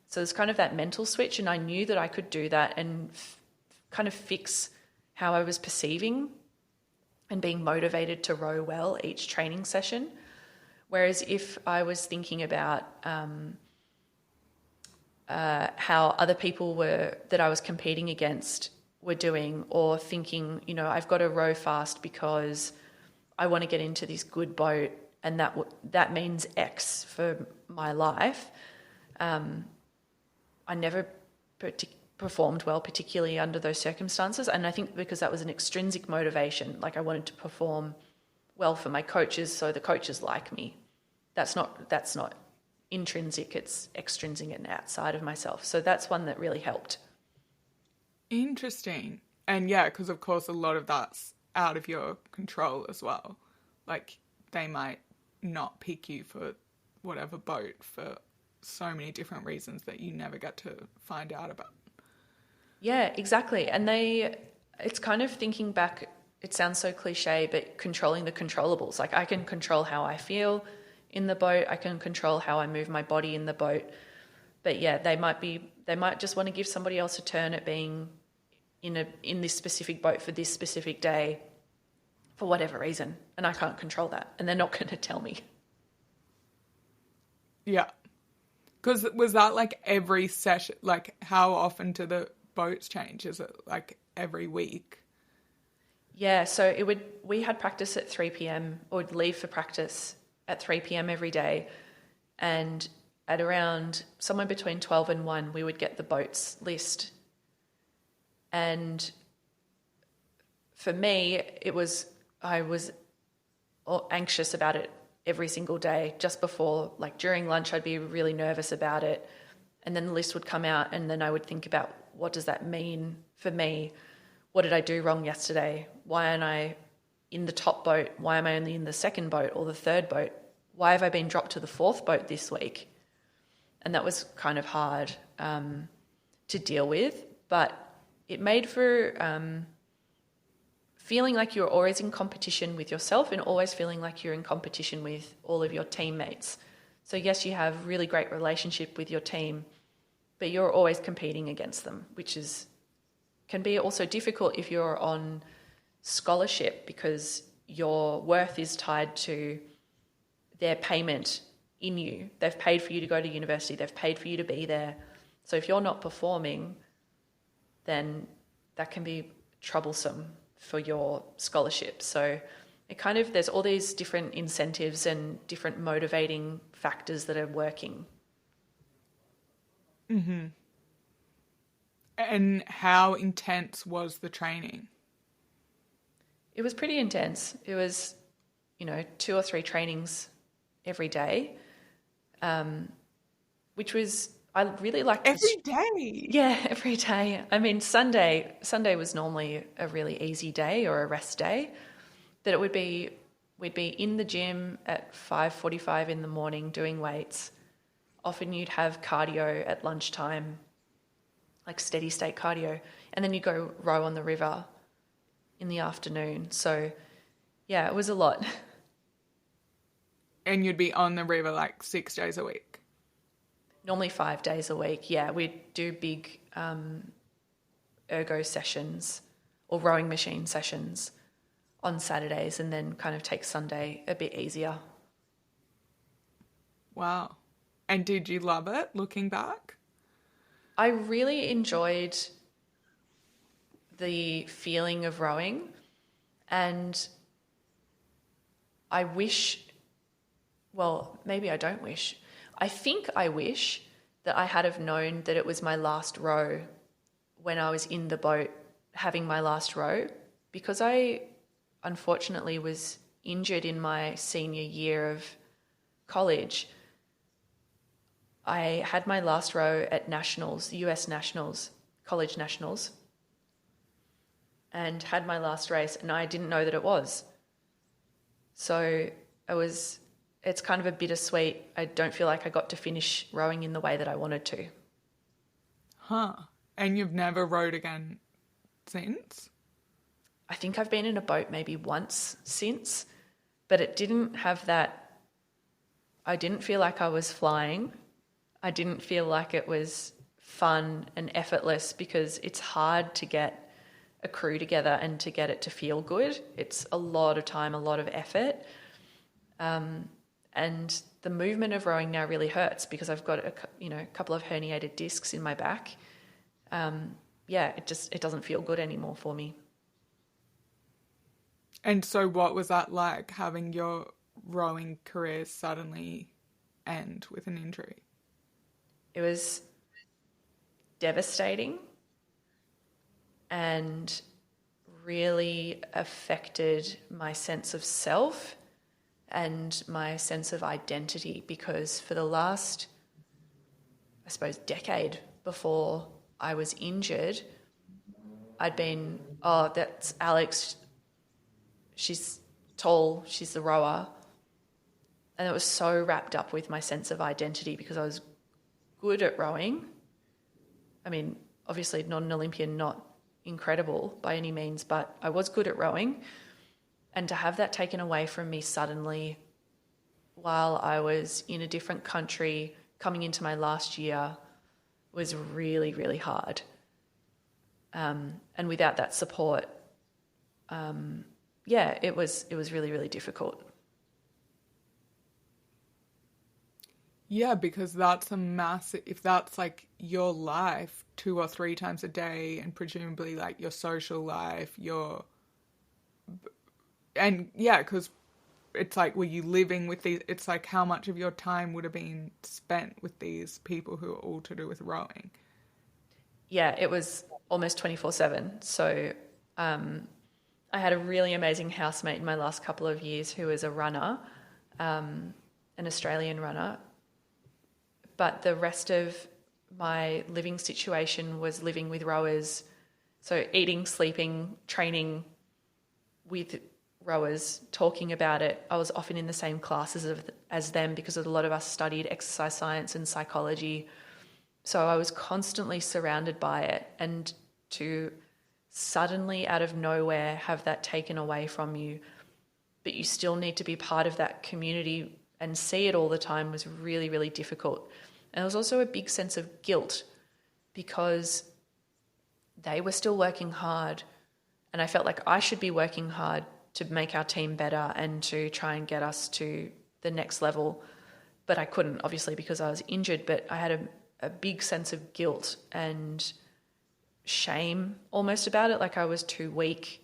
So there's kind of that mental switch, and I knew that I could do that and kind of fix how I was perceiving and being motivated to row well each training session. Whereas if I was thinking about how other people that I was competing against were doing, or thinking, I've got to row fast because I want to get into this good boat and that means X for my life, I never performed well, particularly under those circumstances. And I think because that was an extrinsic motivation, like I wanted to perform well for my coaches so the coaches like me. That's not intrinsic, it's extrinsic and outside of myself. So that's one that really helped. Interesting. And yeah, because of course a lot of that's out of your control as well. Like they might not pick you for whatever boat for so many different reasons that you never get to find out about. Yeah, exactly. And it's kind of thinking back, it sounds so cliche, but controlling the controllables. Like I can control how I feel in the boat, I can control how I move my body in the boat. But yeah, they might just want to give somebody else a turn at being in this specific boat for this specific day for whatever reason. And I can't control that. And they're not going to tell me. Yeah. Because was that like every session? Like how often do the boats change? Is it like every week? Yeah, so we had practice at 3 p.m. or would leave for practice at 3 p.m. every day. And at around somewhere between 12 and 1, we would get the boats list. And for me, I was anxious about it every single day. Just before, like during lunch, I'd be really nervous about it. And then the list would come out, and then I would think about, what does that mean for me? What did I do wrong yesterday? Why aren't I in the top boat? Why am I only in the second boat or the third boat? Why have I been dropped to the fourth boat this week? And that was kind of hard to deal with, but it made for feeling like you're always in competition with yourself and always feeling like you're in competition with all of your teammates. So yes, you have really great relationship with your team, but you're always competing against them, which can be also difficult if you're on scholarship, because your worth is tied to their payment in you. They've paid for you to go to university. They've paid for you to be there. So if you're not performing, then that can be troublesome for your scholarship. So there's all these different incentives and different motivating factors that are working. Mm-hmm. And how intense was the training? It was pretty intense. It was, 2 or 3 trainings every day, which was, I really liked every day. Yeah, every day. I mean, Sunday was normally a really easy day or a rest day, but we'd be in the gym at 5:45 in the morning doing weights. Often you'd have cardio at lunchtime, like steady state cardio, and then you go row on the river in the afternoon. So yeah, it was a lot. And you'd be on the river like 6 days a week? Normally 5 days a week, yeah. We'd do big ergo sessions or rowing machine sessions on Saturdays, and then kind of take Sunday a bit easier. Wow. And did you love it, looking back? I really enjoyed the feeling of rowing, and I wish, well, maybe I don't wish. I think I wish that I had have known that it was my last row when I was in the boat having my last row, because I unfortunately was injured in my senior year of college. I had my last row at nationals, US nationals, college nationals, and had my last race, and I didn't know that it was. So it's kind of a bittersweet. I don't feel like I got to finish rowing in the way that I wanted to. Huh. And you've never rowed again since? I think I've been in a boat maybe once since, but it didn't have that. I didn't feel like I was flying. I didn't feel like it was fun and effortless, because it's hard to get a crew together and to get it to feel good. It's a lot of time, a lot of effort. And the movement of rowing now really hurts because I've got a couple of herniated discs in my back. It doesn't feel good anymore for me. And so what was that like, having your rowing career suddenly end with an injury? It was devastating and really affected my sense of self and my sense of identity, because for the last, I suppose, decade before I was injured, I'd been, oh, that's Alex, she's tall, she's the rower. And it was so wrapped up with my sense of identity, because I was good at rowing. I mean, obviously not an Olympian, not incredible by any means, but I was good at rowing. And to have that taken away from me suddenly while I was in a different country coming into my last year was really, really hard. And without that support, it was really, really difficult. Yeah, because that's a massive, if that's like your life 2 or 3 times a day, and presumably like your social life, because it's like, were you living with these, it's like how much of your time would have been spent with these people who are all to do with rowing? Yeah, it was almost 24/7. So I had a really amazing housemate in my last couple of years who was a runner, an Australian runner. But the rest of my living situation was living with rowers. So eating, sleeping, training with rowers, talking about it. I was often in the same classes as them because a lot of us studied exercise science and psychology. So I was constantly surrounded by it. And to suddenly out of nowhere have that taken away from you, but you still need to be part of that community and see it all the time was really, really difficult. And there was also a big sense of guilt because they were still working hard and I felt like I should be working hard to make our team better and to try and get us to the next level. But I couldn't, obviously, because I was injured, but I had a big sense of guilt and shame almost about it, like I was too weak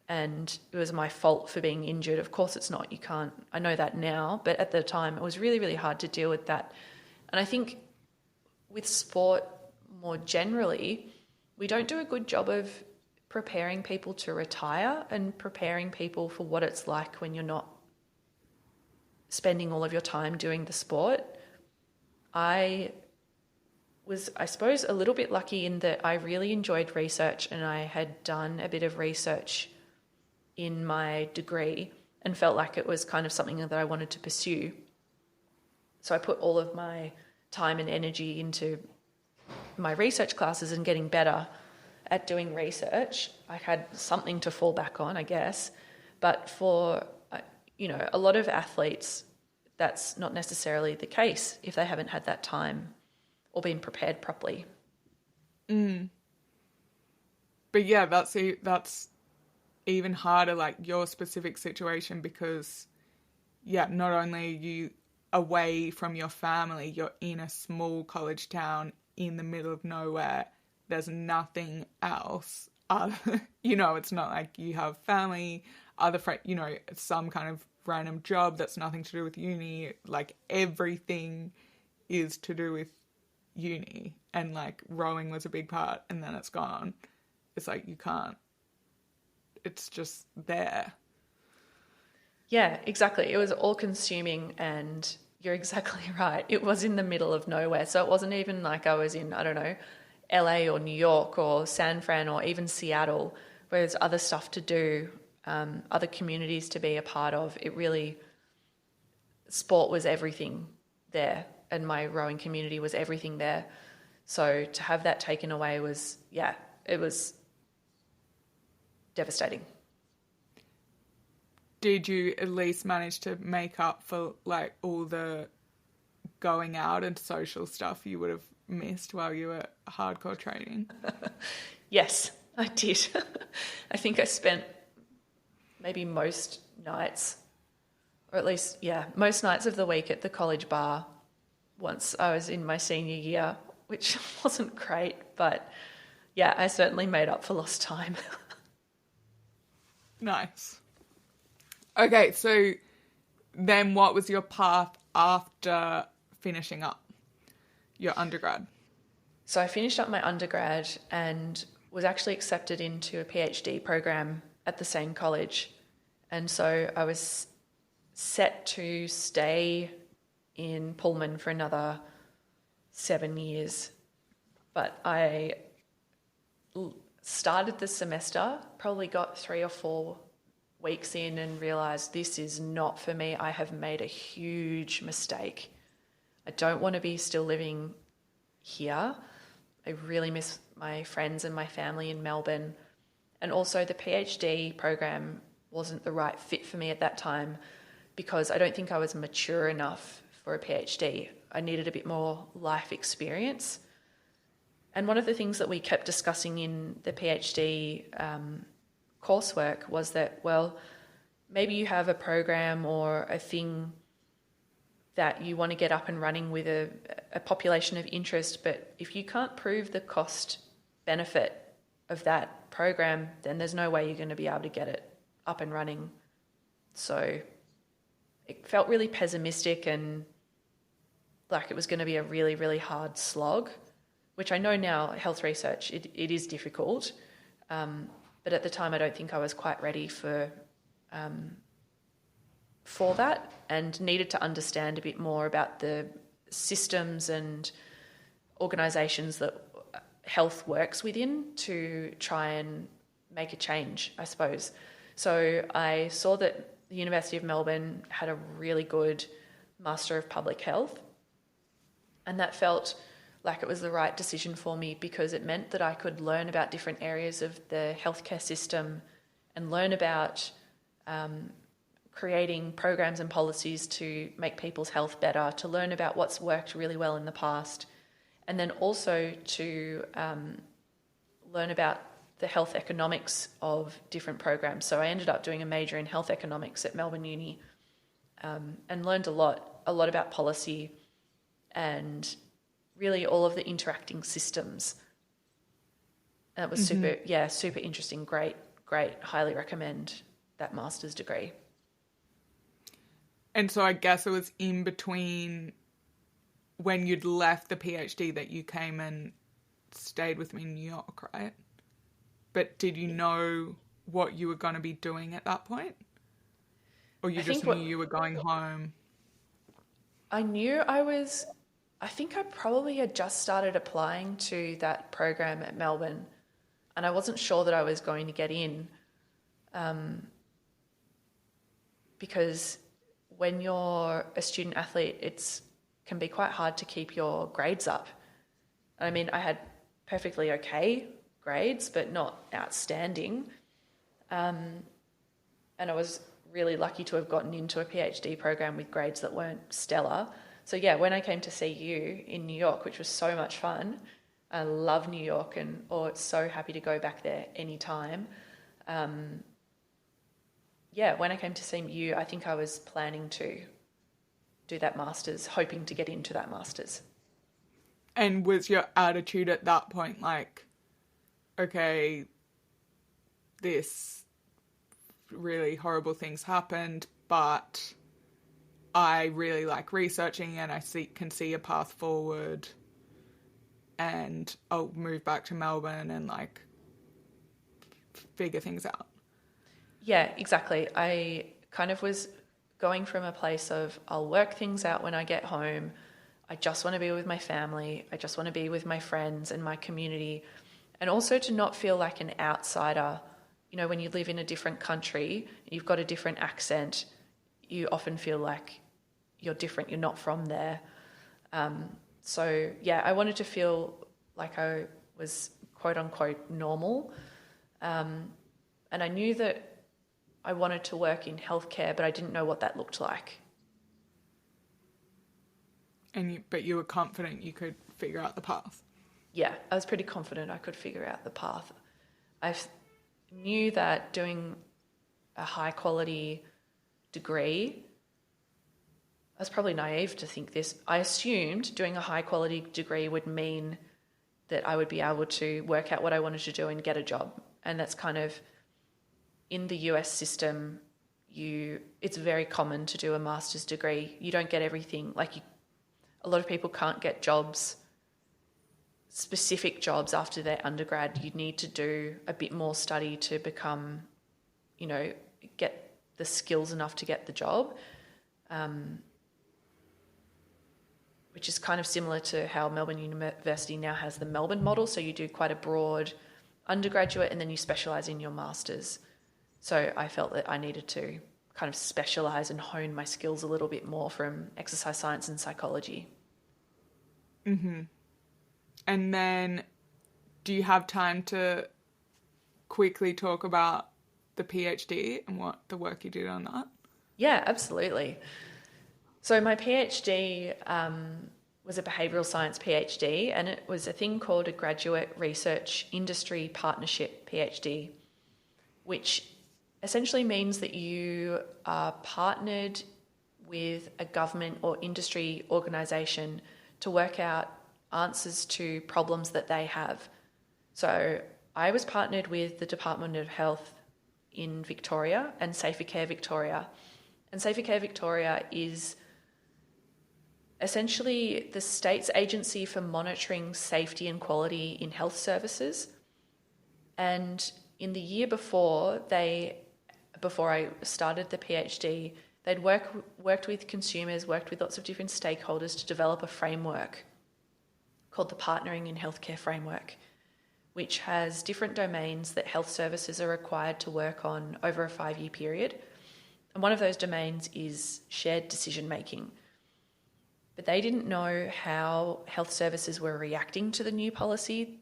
and it was my fault for being injured. Of course it's not, you can't, I know that now, but at the time it was really, really hard to deal with that. And I think with sport more generally, we don't do a good job of preparing people to retire and preparing people for what it's like when you're not spending all of your time doing the sport. I was, I suppose, a little bit lucky in that I really enjoyed research and I had done a bit of research in my degree and felt like it was kind of something that I wanted to pursue. So I put all of my time and energy into my research classes and getting better at doing research. I had something to fall back on, I guess. But for, a lot of athletes, that's not necessarily the case if they haven't had that time or been prepared properly. But yeah, that's even harder, like your specific situation, because not only are you away from your family, you're in a small college town in the middle of nowhere. There's nothing else. It's not like you have family, other friends, some kind of random job that's nothing to do with uni. Like everything is to do with uni, and like rowing was a big part, and then it's gone. It's like you can't. It's just there. Yeah, exactly. It was all consuming and you're exactly right. It was in the middle of nowhere. So it wasn't even like I was in, I don't know, LA or New York or San Fran or even Seattle, where there's other stuff to do, other communities to be a part of. It really, sport was everything there and my rowing community was everything there. So to have that taken away was, it was devastating. Did you at least manage to make up for like all the going out and social stuff you would have missed while you were hardcore training? Yes, I did. I think I spent maybe most nights, or at least, most nights of the week at the college bar once I was in my senior year, which wasn't great, but I certainly made up for lost time. Nice. Okay, so then what was your path after finishing up your undergrad? So I finished up my undergrad and was actually accepted into a PhD program at the same college. And so I was set to stay in Pullman for another 7 years. But I started the semester, probably got 3 or 4 weeks in and realised this is not for me. I have made a huge mistake. I don't want to be still living here. I really miss my friends and my family in Melbourne. And also the PhD program wasn't the right fit for me at that time because I don't think I was mature enough for a PhD. I needed a bit more life experience. And one of the things that we kept discussing in the PhD coursework was that, well, maybe you have a program or a thing that you want to get up and running with a population of interest, but if you can't prove the cost benefit of that program, then there's no way you're going to be able to get it up and running. So it felt really pessimistic and like it was going to be a really, really hard slog, which I know now, health research, it is difficult. But at the time, I don't think I was quite ready for that, and needed to understand a bit more about the systems and organisations that health works within to try and make a change, I suppose. So I saw that the University of Melbourne had a really good Master of Public Health, and that felt like it was the right decision for me because it meant that I could learn about different areas of the healthcare system and learn about creating programs and policies to make people's health better, to learn about what's worked really well in the past, and then also to learn about the health economics of different programs. So I ended up doing a major in health economics at Melbourne Uni, and learned a lot about policy and really all of the interacting systems. And it was super interesting, great, highly recommend that master's degree. And so I guess it was in between when you'd left the PhD that you came and stayed with me in New York, right? But did you know what you were going to be doing at that point? Or you just knew you were going home? I think I probably had just started applying to that program at Melbourne, and I wasn't sure that I was going to get in, because when you're a student athlete, it can be quite hard to keep your grades up. I mean, I had perfectly okay grades, but not outstanding. And I was really lucky to have gotten into a PhD program with grades that weren't stellar. So yeah, when I came to see you in New York, which was so much fun, I love New York and so happy to go back there anytime. When I came to see you, I think I was planning to do that master's, hoping to get into that master's. And was your attitude at that point like, okay, this really horrible things happened, but I really like researching and I can see a path forward, and I'll move back to Melbourne and like figure things out? Yeah, exactly. I kind of was going from a place of I'll work things out when I get home. I just want to be with my family. I just want to be with my friends and my community. And also to not feel like an outsider. You know, when you live in a different country, you've got a different accent, you often feel like you're different, you're not from there. So yeah, I wanted to feel like I was quote unquote normal. And I knew that I wanted to work in healthcare, but I didn't know what that looked like. But you were confident you could figure out the path? Yeah, I was pretty confident I could figure out the path. I knew that doing a high quality degree, I was probably naive to think this. I assumed doing a high quality degree would mean that I would be able to work out what I wanted to do and get a job. And that's kind of, in the US system, it's very common to do a master's degree. You don't get everything. A lot of people can't get jobs, specific jobs after their undergrad. You need to do a bit more study to become, get the skills enough to get the job, which is kind of similar to how Melbourne University now has the Melbourne model. So you do quite a broad undergraduate and then you specialise in your master's. So I felt that I needed to kind of specialise and hone my skills a little bit more from exercise science and psychology. Mm-hmm. And then do you have time to quickly talk about the PhD and what the work you did on that? Yeah, absolutely. So my PhD was a behavioural science PhD, and it was a thing called a Graduate Research Industry Partnership PhD, which essentially means that you are partnered with a government or industry organisation to work out answers to problems that they have. So I was partnered with the Department of Health in Victoria and Safer Care Victoria, And Safer Care Victoria is essentially the state's agency for monitoring safety and quality in health services. And in the year before I started the PhD, they'd worked with consumers, worked with lots of different stakeholders to develop a framework called the Partnering in Healthcare Framework, which has different domains that health services are required to work on over a 5-year period. And one of those domains is shared decision making. But they didn't know how health services were reacting to the new policy.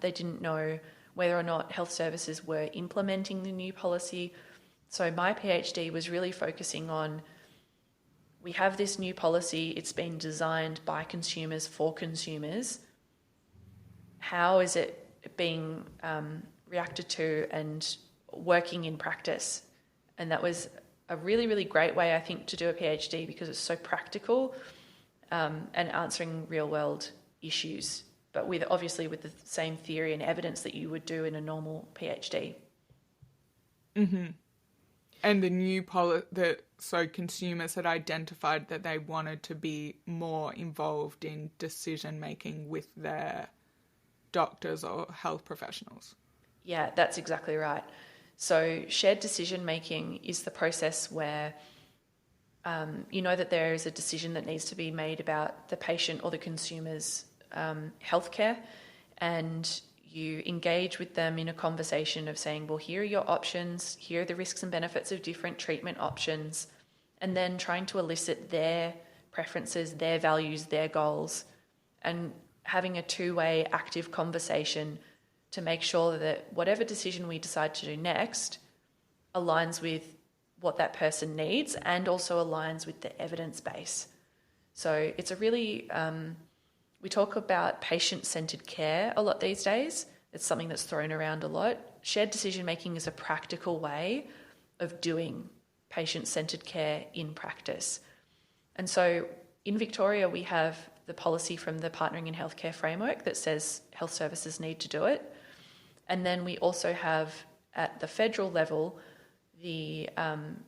They didn't know whether or not health services were implementing the new policy. So my PhD was really focusing on, we have this new policy, it's been designed by consumers for consumers. How is it being reacted to and working in practice? And that was a really, really great way, I think, to do a PhD because it's so practical and answering real world issues, but obviously with the same theory and evidence that you would do in a normal PhD. Mm-hmm. And the new so consumers had identified that they wanted to be more involved in decision making with their doctors or health professionals. Yeah, that's exactly right. So shared decision making is the process where you know that there is a decision that needs to be made about the patient or the consumer's healthcare, and you engage with them in a conversation of saying, well, here are your options, here are the risks and benefits of different treatment options, and then trying to elicit their preferences, their values, their goals, and having a two-way active conversation to make sure that whatever decision we decide to do next aligns with what that person needs and also aligns with the evidence base. So it's a really, we talk about patient-centered care a lot these days. It's something that's thrown around a lot. Shared decision-making is a practical way of doing patient-centered care in practice. And so in Victoria, we have the policy from the Partnering in Healthcare Framework that says health services need to do it. And then we also have, at the federal level, the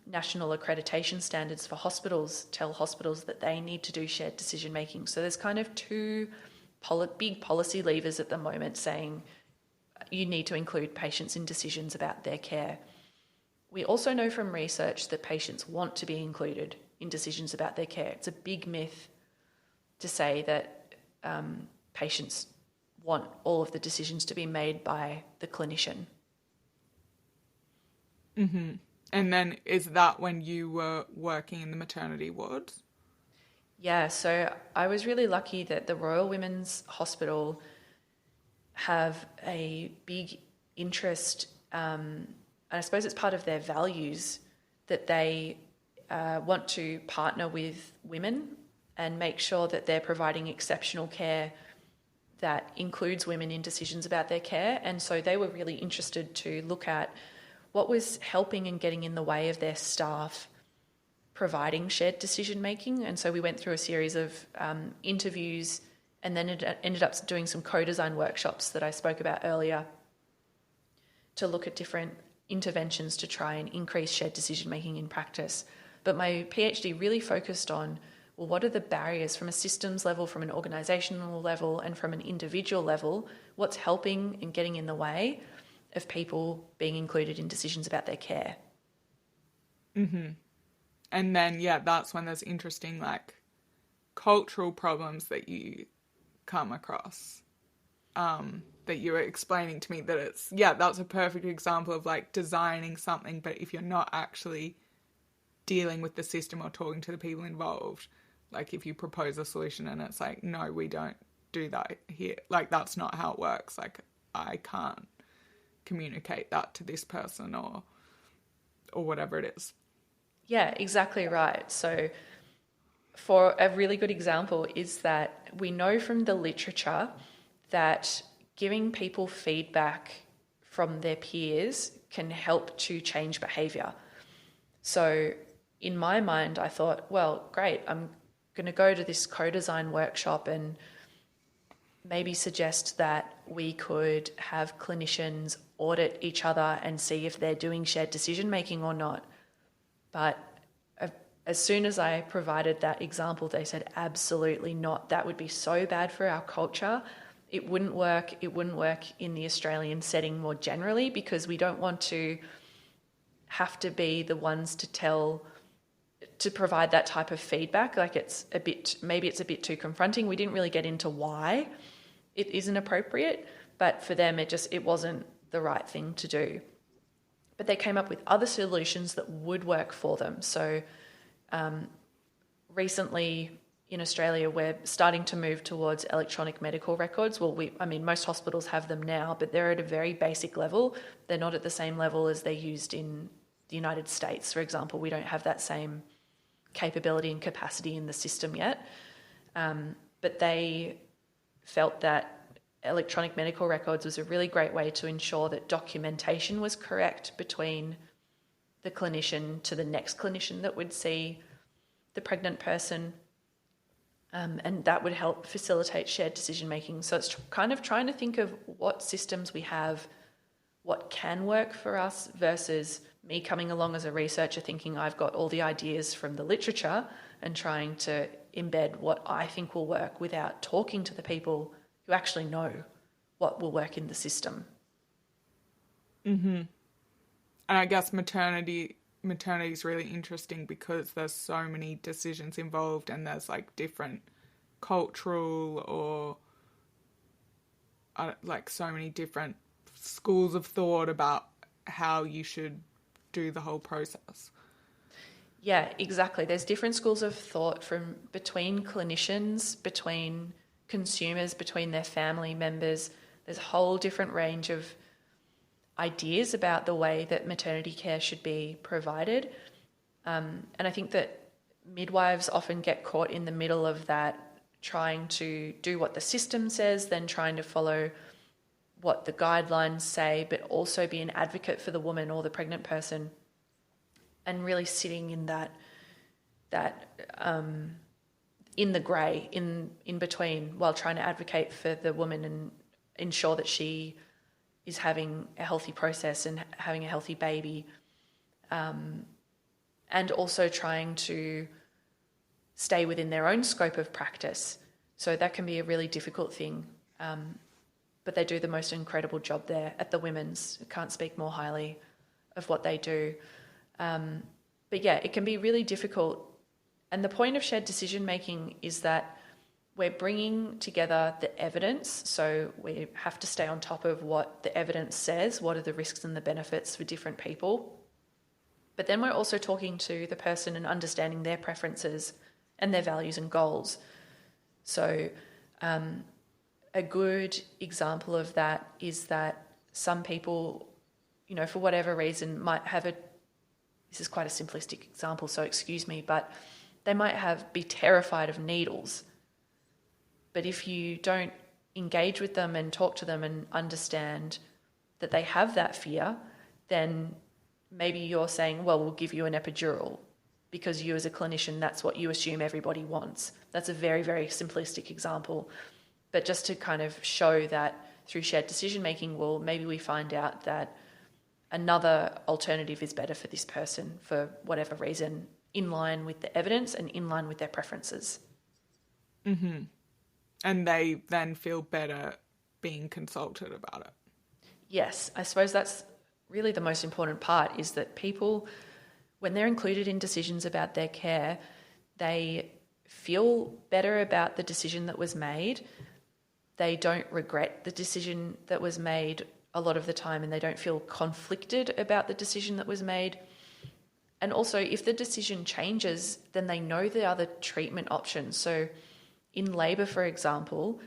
national accreditation standards for hospitals tell hospitals that they need to do shared decision making. So there's kind of two big policy levers at the moment saying you need to include patients in decisions about their care. We also know from research that patients want to be included in decisions about their care. It's a big myth to say that patients want all of the decisions to be made by the clinician. Mm-hmm. And then is that when you were working in the maternity wards? Yeah, so I was really lucky that the Royal Women's Hospital have a big interest, and I suppose it's part of their values, that they want to partner with women and make sure that they're providing exceptional care that includes women in decisions about their care. And so they were really interested to look at what was helping and getting in the way of their staff providing shared decision making. And so we went through a series of interviews and then it ended up doing some co-design workshops that I spoke about earlier to look at different interventions to try and increase shared decision making in practice. But my PhD really focused on, well, what are the barriers from a systems level, from an organisational level, and from an individual level? What's helping and getting in the way of people being included in decisions about their care? Mm-hmm. And then, yeah, that's when there's interesting, cultural problems that you come across, that you were explaining to me that that's a perfect example of, designing something, but if you're not actually dealing with the system or talking to the people involved, if you propose a solution and it's no, we don't do that here. That's not how it works. I can't communicate that to this person or whatever it is. Yeah, exactly right. So for a really good example is that we know from the literature that giving people feedback from their peers can help to change behaviour. So in my mind, I thought, well, great, I'm going to go to this co-design workshop and maybe suggest that we could have clinicians audit each other and see if they're doing shared decision making or not. But as soon as I provided that example, they said, absolutely not. That would be so bad for our culture. It wouldn't work. It wouldn't work in the Australian setting more generally, because we don't want to have to be the ones to provide that type of feedback. Like, maybe it's a bit too confronting. We didn't really get into why it isn't appropriate, but for them, it wasn't the right thing to do. But they came up with other solutions that would work for them. So recently in Australia, we're starting to move towards electronic medical records. Well, most hospitals have them now, but they're at a very basic level. They're not at the same level as they're used in the United States, for example. We don't have that same capability and capacity in the system yet. But they felt that electronic medical records was a really great way to ensure that documentation was correct between the clinician to the next clinician that would see the pregnant person, and that would help facilitate shared decision making. So it's kind of trying to think of what systems we have, what can work for us, versus me coming along as a researcher thinking I've got all the ideas from the literature and trying to embed what I think will work without talking to the people who actually know what will work in the system. Mm-hmm. And I guess maternity is really interesting because there's so many decisions involved, and there's like different cultural or like so many different schools of thought about how you should do the whole process. Yeah, exactly. There's different schools of thought from between clinicians, between consumers, between their family members. There's a whole different range of ideas about the way that maternity care should be provided. And I think that midwives often get caught in the middle of that, trying to do what the system says, then trying to follow what the guidelines say, but also be an advocate for the woman or the pregnant person, and really sitting in that in the grey, in between, while trying to advocate for the woman and ensure that she is having a healthy process and having a healthy baby, and also trying to stay within their own scope of practice. So that can be a really difficult thing, but they do the most incredible job there at the Women's. I can't speak more highly of what they do. But yeah, it can be really difficult. And the point of shared decision making is that we're bringing together the evidence. So we have to stay on top of what the evidence says, what are the risks and the benefits for different people. But then we're also talking to the person and understanding their preferences and their values and goals. So a good example of that is that some people, for whatever reason, might have this is quite a simplistic example, so excuse me, but they might be terrified of needles. But if you don't engage with them and talk to them and understand that they have that fear, then maybe you're saying, well, we'll give you an epidural because you as a clinician, that's what you assume everybody wants. That's a very, very simplistic example. But just to kind of show that through shared decision making, well, maybe we find out that another alternative is better for this person for whatever reason, in line with the evidence and in line with their preferences. Mm-hmm. And they then feel better being consulted about it. Yes, I suppose that's really the most important part, is that people, when they're included in decisions about their care, they feel better about the decision that was made. They don't regret the decision that was made a lot of the time, and they don't feel conflicted about the decision that was made. And also, if the decision changes, then they know the other treatment options. So in labour, for example,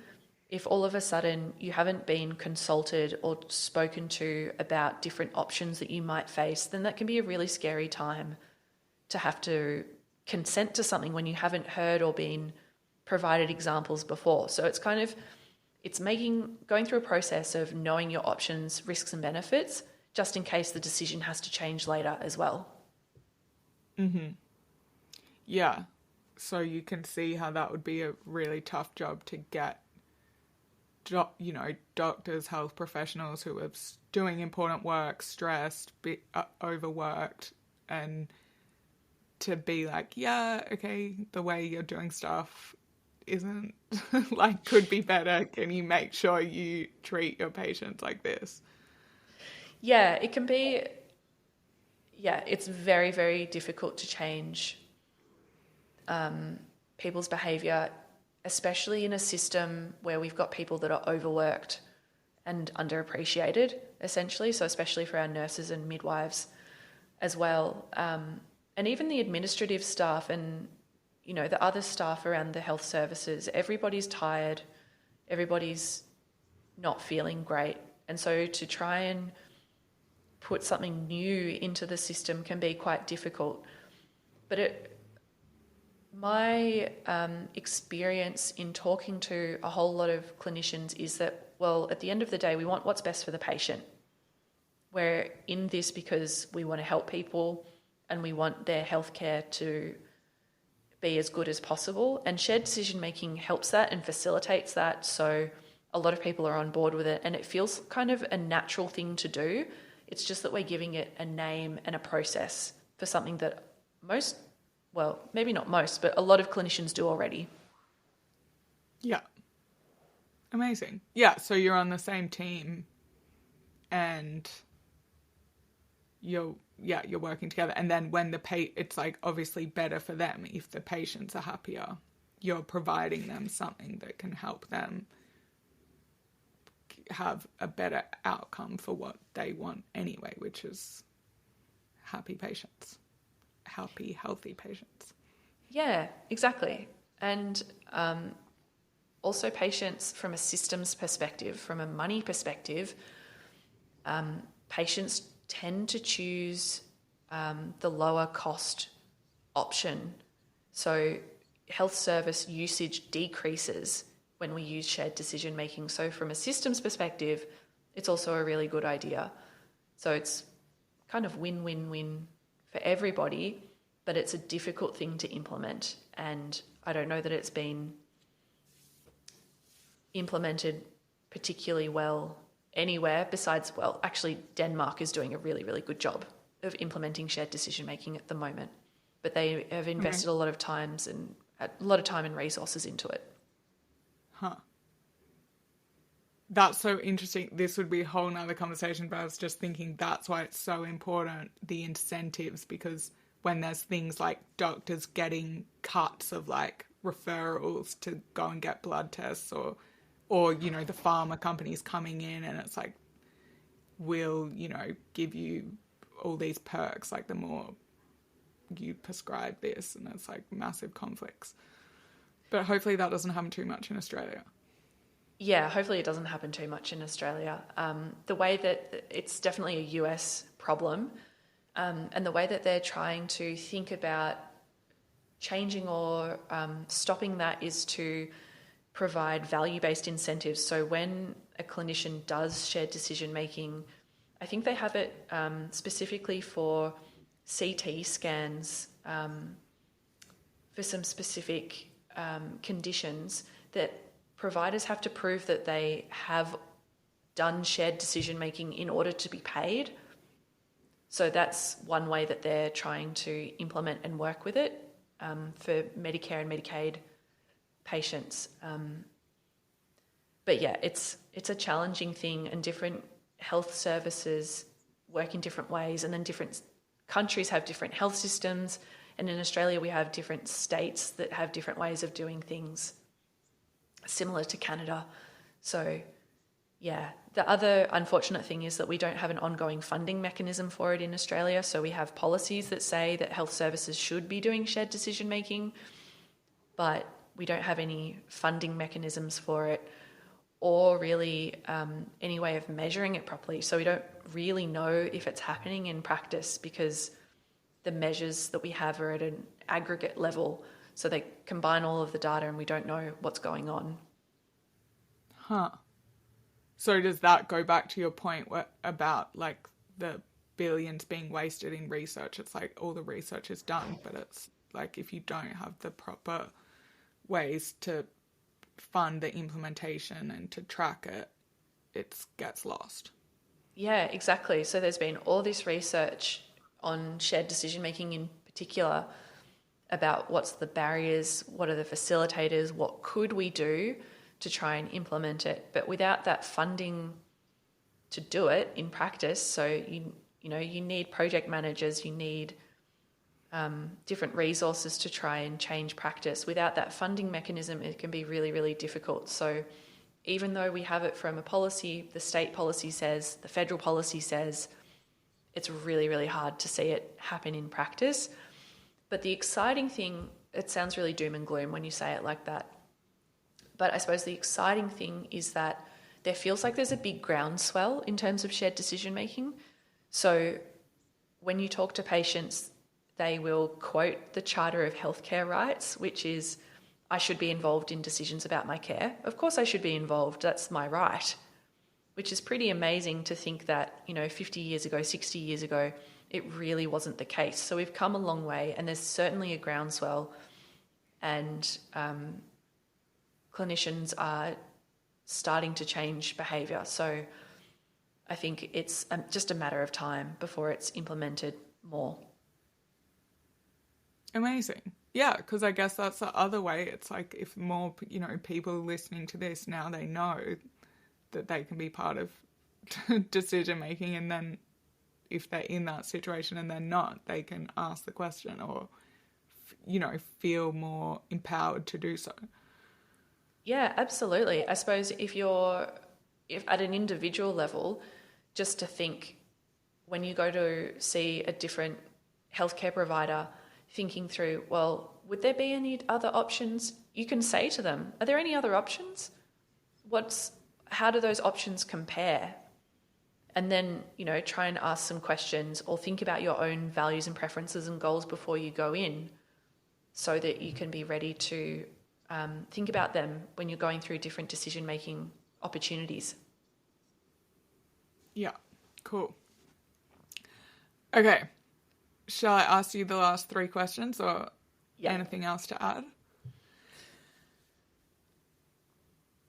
if all of a sudden you haven't been consulted or spoken to about different options that you might face, then that can be a really scary time to have to consent to something when you haven't heard or been provided examples before. So it's going through a process of knowing your options, risks and benefits, just in case the decision has to change later as well. Mm-hmm. Yeah. So you can see how that would be a really tough job to get, doctors, health professionals who are doing important work, stressed, overworked, and to be like, yeah, okay, the way you're doing stuff isn't like could be better. Can you make sure you treat your patients like this? Yeah, it can be. Yeah, it's very, very difficult to change people's behaviour, especially in a system where we've got people that are overworked and underappreciated, essentially. So especially for our nurses and midwives as well. And even the administrative staff and, you know, the other staff around the health services, everybody's tired, everybody's not feeling great. And so to try and put something new into the system can be quite difficult. But my experience in talking to a whole lot of clinicians is that, well, at the end of the day, we want what's best for the patient. We're in this because we want to help people and we want their healthcare to be as good as possible. And shared decision making helps that and facilitates that. So a lot of people are on board with it and it feels kind of a natural thing to do. It's just that we're giving it a name and a process for something that most, well, maybe not most, but a lot of clinicians do already. Yeah. Amazing. Yeah, so you're on the same team and you're working together. And then when it's like obviously better for them if the patients are happier. You're providing them something that can help them have a better outcome for what they want anyway, which is happy patients, happy, healthy patients. Yeah, exactly. And also patients from a systems perspective, from a money perspective, patients tend to choose the lower cost option. So health service usage decreases when we use shared decision making. So from a systems perspective, it's also a really good idea. So it's kind of win-win-win for everybody, but it's a difficult thing to implement. And I don't know that it's been implemented particularly well anywhere besides, well, actually Denmark is doing a really, really good job of implementing shared decision making at the moment. But they have invested a lot of time and resources into it. Huh. That's so interesting. This would be a whole nother conversation, but I was just thinking that's why it's so important, the incentives, because when there's things like doctors getting cuts of like referrals to go and get blood tests or, you know, the pharma companies coming in and it's like, we'll, you know, give you all these perks, like the more you prescribe this, and it's like massive conflicts. But hopefully that doesn't happen too much in Australia. Yeah, hopefully it doesn't happen too much in Australia. The way that it's definitely a US problem, and the way that they're trying to think about changing or stopping that is to provide value-based incentives. So when a clinician does shared decision-making, I think they have it specifically for CT scans for some specific conditions that providers have to prove that they have done shared decision-making in order to be paid. So that's one way that they're trying to implement and work with it for Medicare and Medicaid patients. But yeah, it's a challenging thing, and different health services work in different ways, and then different countries have different health systems, and in Australia we have different states that have different ways of doing things, similar to Canada. So yeah, the other unfortunate thing is that we don't have an ongoing funding mechanism for it in Australia. So we have policies that say that health services should be doing shared decision making, but we don't have any funding mechanisms for it, or really any way of measuring it properly. So we don't really know if it's happening in practice because the measures that we have are at an aggregate level. So they combine all of the data and we don't know what's going on. Huh. So does that go back to your point about like the billions being wasted in research? It's like all the research is done, but it's like if you don't have the proper ways to fund the implementation and to track it, it gets lost. Yeah, exactly. So there's been all this research on shared decision making in particular, about what's the barriers, what are the facilitators, what could we do to try and implement it. But without that funding to do it in practice, so you need project managers, you need different resources to try and change practice. Without that funding mechanism, it can be really, really difficult. So even though we have it from a policy, the state policy says, the federal policy says, it's really, really hard to see it happen in practice. But the exciting thing, it sounds really doom and gloom when you say it like that. But I suppose the exciting thing is that there feels like there's a big groundswell in terms of shared decision making. So when you talk to patients, they will quote the Charter of Healthcare Rights, which is, I should be involved in decisions about my care. Of course I should be involved, that's my right. Which is pretty amazing to think that, 50 years ago, 60 years ago, it really wasn't the case. So we've come a long way, and there's certainly a groundswell, and clinicians are starting to change behaviour. So I think it's just a matter of time before it's implemented more. Amazing. Yeah, because I guess that's the other way. It's like if more, people listening to this now, they know that they can be part of decision making, and then if they're in that situation and they're not, they can ask the question or, feel more empowered to do so. Yeah, absolutely. I suppose if at an individual level, just to think when you go to see a different healthcare provider, thinking through, well, would there be any other options? You can say to them, are there any other options? How do those options compare? And then, try and ask some questions or think about your own values and preferences and goals before you go in, so that you can be ready to think about them when you're going through different decision-making opportunities. Yeah, cool. Okay. Shall I ask you the last 3 questions or anything else to add?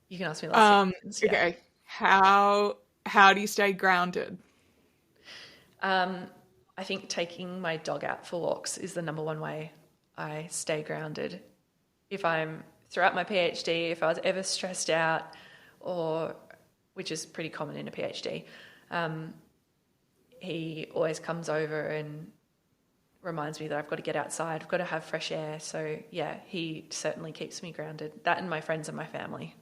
You can ask me the last 3 questions. Yeah. Okay. How do you stay grounded? I think taking my dog out for walks is the number one way I stay grounded. If I'm throughout my PhD, if I was ever stressed out, which is pretty common in a PhD, he always comes over and reminds me that I've got to get outside, I've got to have fresh air. So yeah, he certainly keeps me grounded. That and my friends and my family.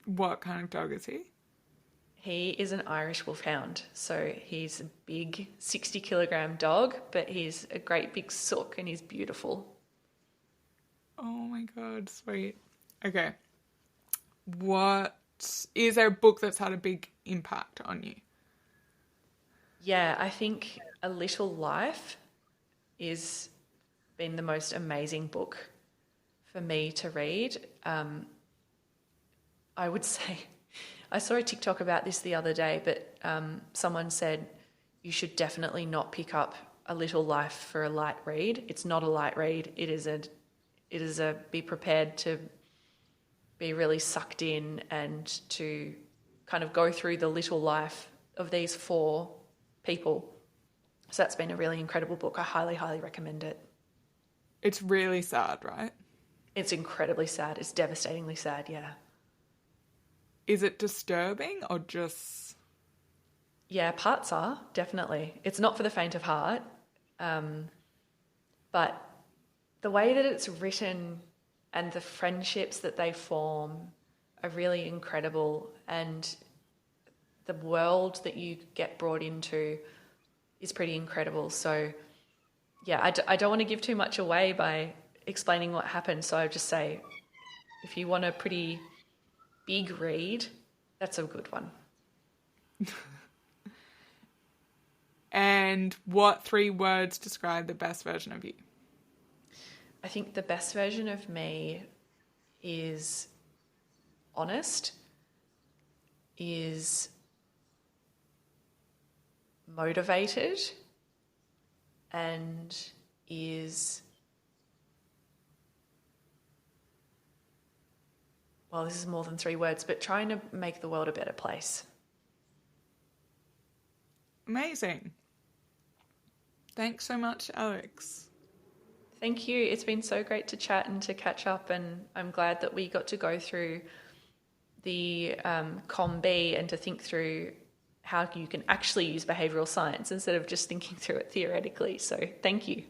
What kind of dog is he? He is an Irish wolfhound. So he's a big 60-kilogram dog, but he's a great big sook and he's beautiful. Oh my God, sweet. Okay. Is there a book that's had a big impact on you? Yeah, I think A Little Life is been the most amazing book for me to read. I would say, I saw a TikTok about this the other day, but someone said you should definitely not pick up A Little Life for a light read. It's not a light read. It is a be prepared to be really sucked in and to kind of go through the little life of these 4 people. So that's been a really incredible book. I highly, highly recommend it. It's really sad, right? It's incredibly sad. It's devastatingly sad, yeah. Is it disturbing or just... Yeah, parts are, definitely. It's not for the faint of heart. But the way that it's written and the friendships that they form are really incredible, and the world that you get brought into is pretty incredible. So, yeah, I don't want to give too much away by explaining what happened. So I would just say, if you want a pretty big read, that's a good one. And what 3 words describe the best version of you? I think the best version of me is honest, is motivated, and is, well, this is more than 3 words, but trying to make the world a better place. Amazing. Thanks so much, Alex. Thank you. It's been so great to chat and to catch up, and I'm glad that we got to go through the COM-B and to think through how you can actually use behavioural science instead of just thinking through it theoretically. So thank you.